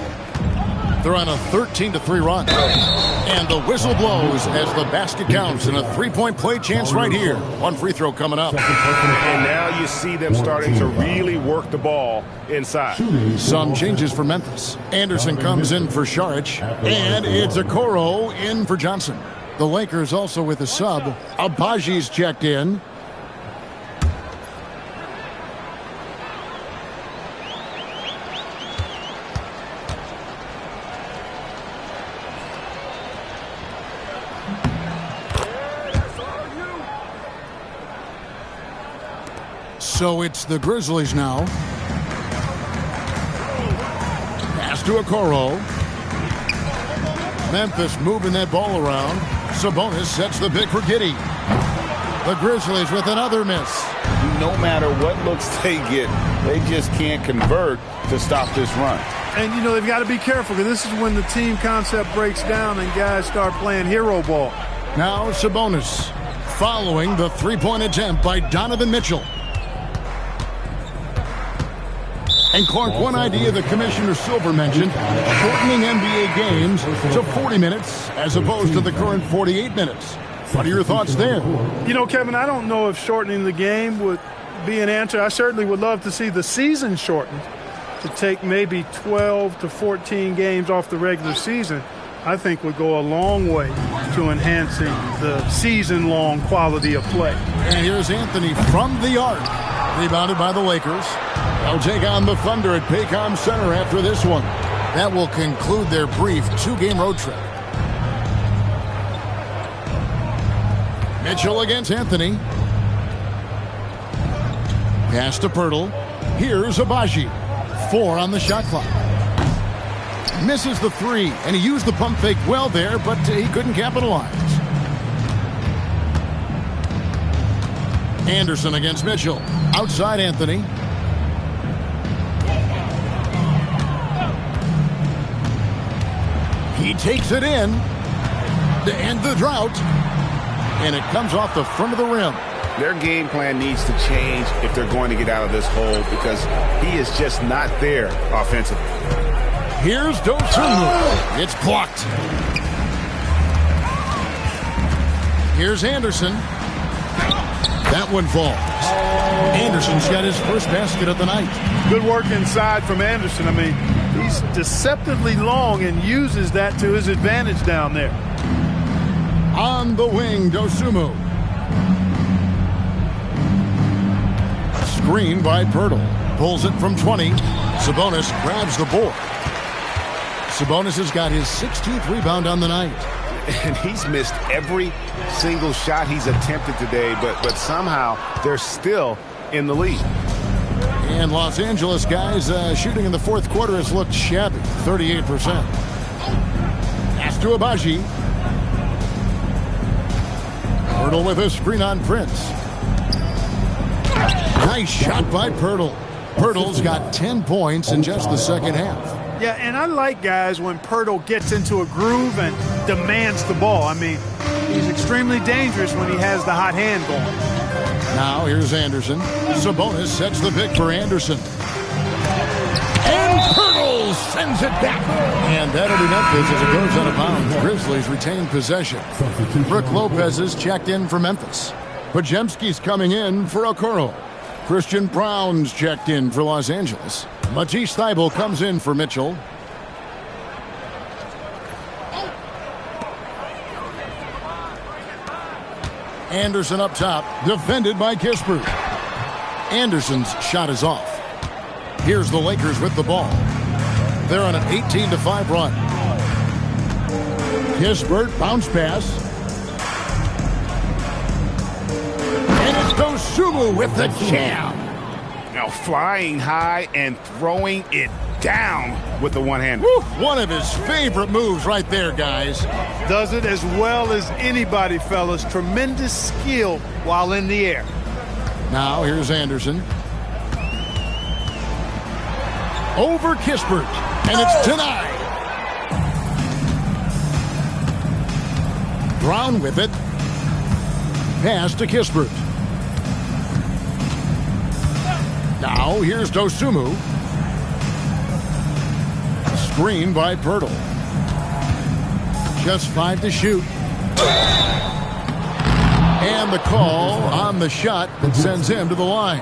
They're on a 13-3 run. And the whistle blows as the basket counts and a 3-point play chance right here. 1 free throw coming up. And now you see them starting to really work the ball inside. Some changes for Memphis. Anderson comes in for Saric. And it's Okoro in for Johnson. The Lakers also with a sub. Abaji's checked in. So it's the Grizzlies now. Pass to Okoro. Memphis moving that ball around. Sabonis sets the pick for Giddey. The Grizzlies with another miss. No matter what looks they get, they just can't convert to stop this run. And, you know, they've got to be careful because this is when the team concept breaks down and guys start playing hero ball. Now Sabonis following the 3-point attempt by Donovan Mitchell. And Clark, one idea that Commissioner Silver mentioned, shortening NBA games to 40 minutes as opposed to the current 48 minutes. What are your thoughts there? You know, Kevin, I don't know if shortening the game would be an answer. I certainly would love to see the season shortened to take maybe 12 to 14 games off the regular season. I think would go a long way to enhancing the season-long quality of play. And here's Anthony from the arc. Rebounded by the Lakers. They'll take on the Thunder at Paycom Center after this one. That will conclude their brief 2-game road trip. Mitchell against Anthony. Pass to Pirtle. Here's Abaji. 4 on the shot clock. Misses the 3, and he used the pump fake well there, but he couldn't capitalize. Anderson against Mitchell. Outside Anthony. He takes it in to end the drought, and it comes off the front of the rim. Their game plan needs to change if they're going to get out of this hole because he is just not there offensively. Here's Dosunmu. It's blocked. Here's Anderson. That one falls. Anderson's got his first basket of the night. Good work inside from Anderson. I mean, he's deceptively long and uses that to his advantage down there. On the wing, Dosunmu. Screen by Pirtle. Pulls it from 20. Sabonis grabs the board. Sabonis has got his 16th rebound on the night. And he's missed every single shot he's attempted today, but somehow they're still in the lead. And Los Angeles guys shooting in the fourth quarter has looked shabby, 38%. Pass to Abaji. Pirtle with a screen on Prince. Nice shot by Pirtle. Pirtle's got 10 points in just the second half. Yeah, and I like guys when Pirtle gets into a groove and demands the ball. I mean, he's extremely dangerous when he has the hot hand going. Now here's Anderson. Sabonis sets the pick for Anderson. And Pirtle sends it back. And that'll be Memphis as it goes out of bounds. Grizzlies retain possession. Brook Lopez is checked in for Memphis. Pajemski's coming in for Okoro. Christian Brown's checked in for Los Angeles. Matisse Thybulle comes in for Mitchell. Anderson up top, defended by Kispert. Anderson's shot is off. Here's the Lakers with the ball. They're on an 18-5 run. Kispert, bounce pass. And it's Dosunmu with the jam. Now flying high and throwing it down with the one-hand. One of his favorite moves right there, guys. Does it as well as anybody, fellas. Tremendous skill while in the air. Now here's Anderson. Over Kispert, and it's denied. Brown with it. Pass to Kispert. Now here's Dosunmu. Screen by Pirtle. Just 5 to shoot. And the call on the shot that sends him to the line.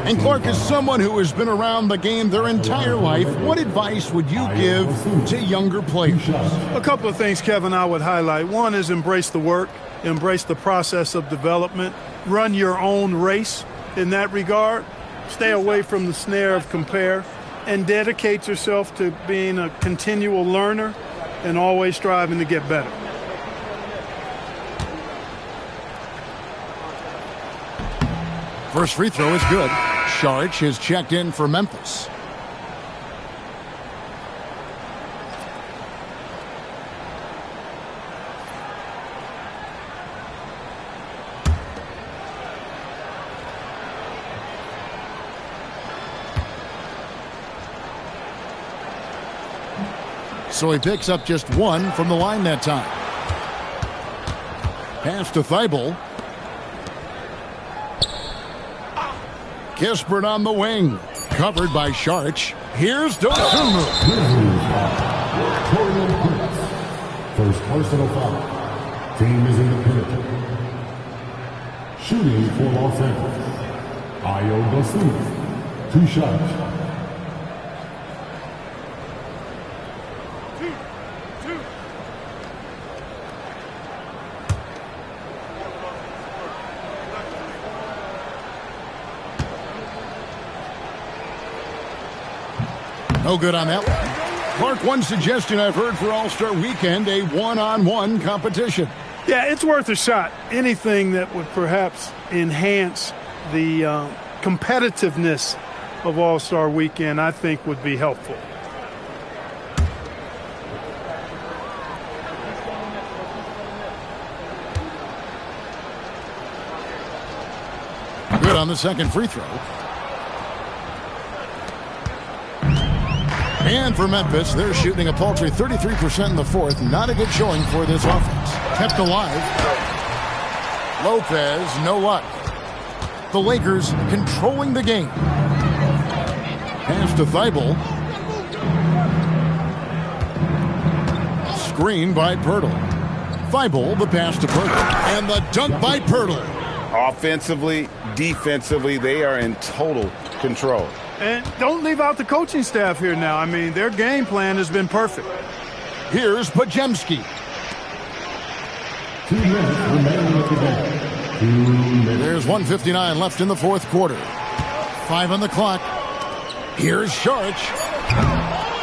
And Clark, is someone who has been around the game their entire life, what advice would you give to younger players? A couple of things, Kevin, I would highlight. One is embrace the work, embrace the process of development, run your own race in that regard, stay away from the snare of compare, and dedicate yourself to being a continual learner and always striving to get better. First free throw is good. Saric is checked in for Memphis. So he picks up just 1 from the line that time. Pass to Thybulle. Kispert on the wing. Covered by Sharch. Here's Dosunmu. First personal foul. Team is in the penalty. Shooting for Los Angeles. Ayo Dosunmu. 2 shots. No good on that one. Mark, one suggestion I've heard for All-Star Weekend, a one-on-one competition. Yeah, it's worth a shot. Anything that would perhaps enhance the competitiveness of All-Star Weekend, I think, would be helpful. Good on the second free throw. And for Memphis, they're shooting a paltry 33% in the fourth. Not a good showing for this offense. Kept alive. Lopez, no luck. The Lakers controlling the game. Pass to Thibault. Screen by Pirtle. Thibault, the pass to Pirtle. And the dunk by Pirtle. Offensively, defensively, they are in total control. And don't leave out the coaching staff here now. I mean, their game plan has been perfect. Here's Pajemski. 2 minutes remaining at the game. 2 minutes. There's 1:59 left in the fourth quarter. 5 on the clock. Here's Sharch.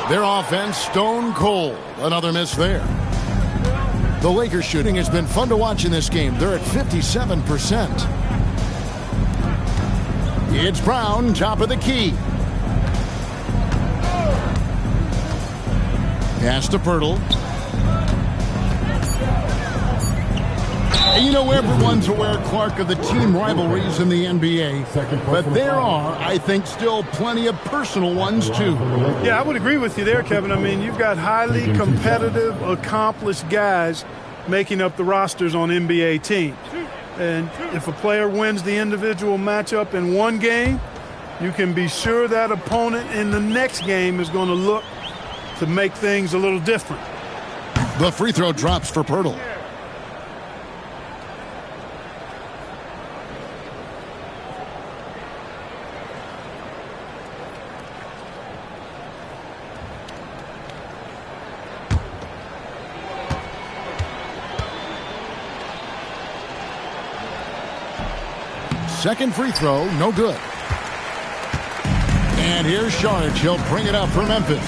Their offense stone cold. Another miss there. The Lakers shooting has been fun to watch in this game. They're at 57%. It's Brown, top of the key. Pass to Pirtle. You know, everyone's aware, Clark, of the team rivalries in the NBA. But there are, I think, still plenty of personal ones, too. Yeah, I would agree with you there, Kevin. I mean, you've got highly competitive, accomplished guys making up the rosters on NBA teams. And if a player wins the individual matchup in one game, you can be sure that opponent in the next game is going to look to make things a little different. The free throw drops for Pirtle. Second free throw, no good. And here's Sharch. He'll bring it up for Memphis.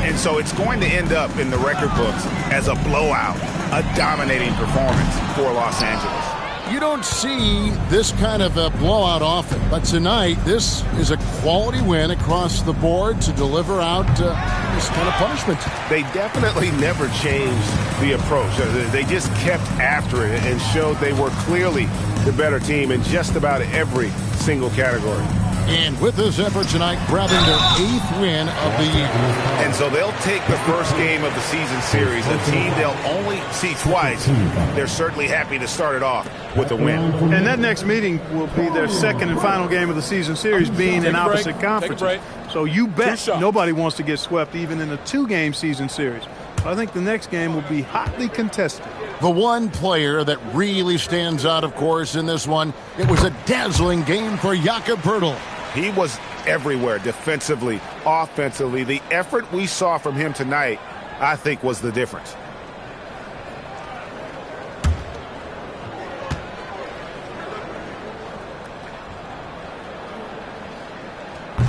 And so it's going to end up in the record books as a blowout, a dominating performance for Los Angeles. You don't see this kind of a blowout often, but tonight this is a quality win across the board to deliver out this kind of punishment. They definitely never changed the approach. They just kept after it and showed they were clearly the better team in just about every single category. And with this effort tonight, grabbing their 8th win of the year. And so they'll take the first game of the season series, a team they'll only see twice. They're certainly happy to start it off with a win. And that next meeting will be their second and final game of the season series, being in opposite conferences. So you bet nobody wants to get swept even in a 2-game season series. I think the next game will be hotly contested. The one player that really stands out, of course, in this one, it was a dazzling game for Jakob Pirtle. He was everywhere, defensively, offensively. The effort we saw from him tonight, I think, was the difference.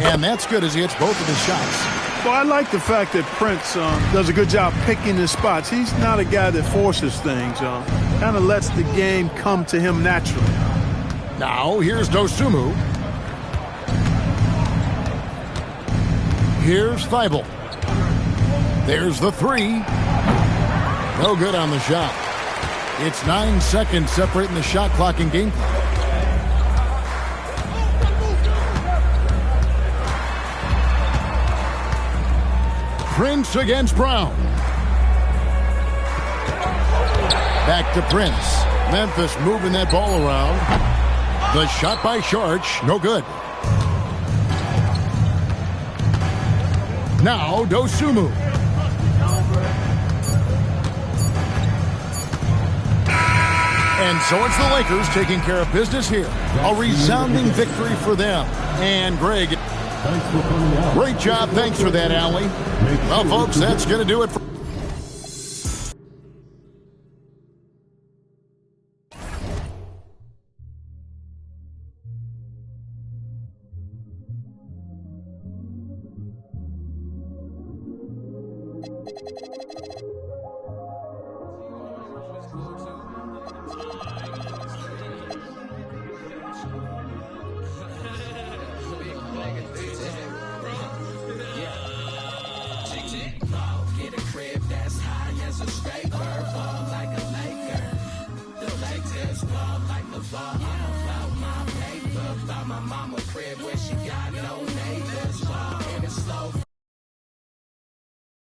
And that's good as he hits both of his shots. Well, I like the fact that Prince does a good job picking his spots. He's not a guy that forces things. Kind of lets the game come to him naturally. Now, here's Dosunmu. Here's Thibault. There's the 3. No good on the shot. It's 9 seconds separating the shot clock and game clock. Prince against Brown. Back to Prince. Memphis moving that ball around. The shot by Sharch, no good. Now Dosunmu. And so it's the Lakers taking care of business here. A resounding victory for them. And Greg, great job. Thanks for that, Allie. Well, folks, that's going to do it for my mama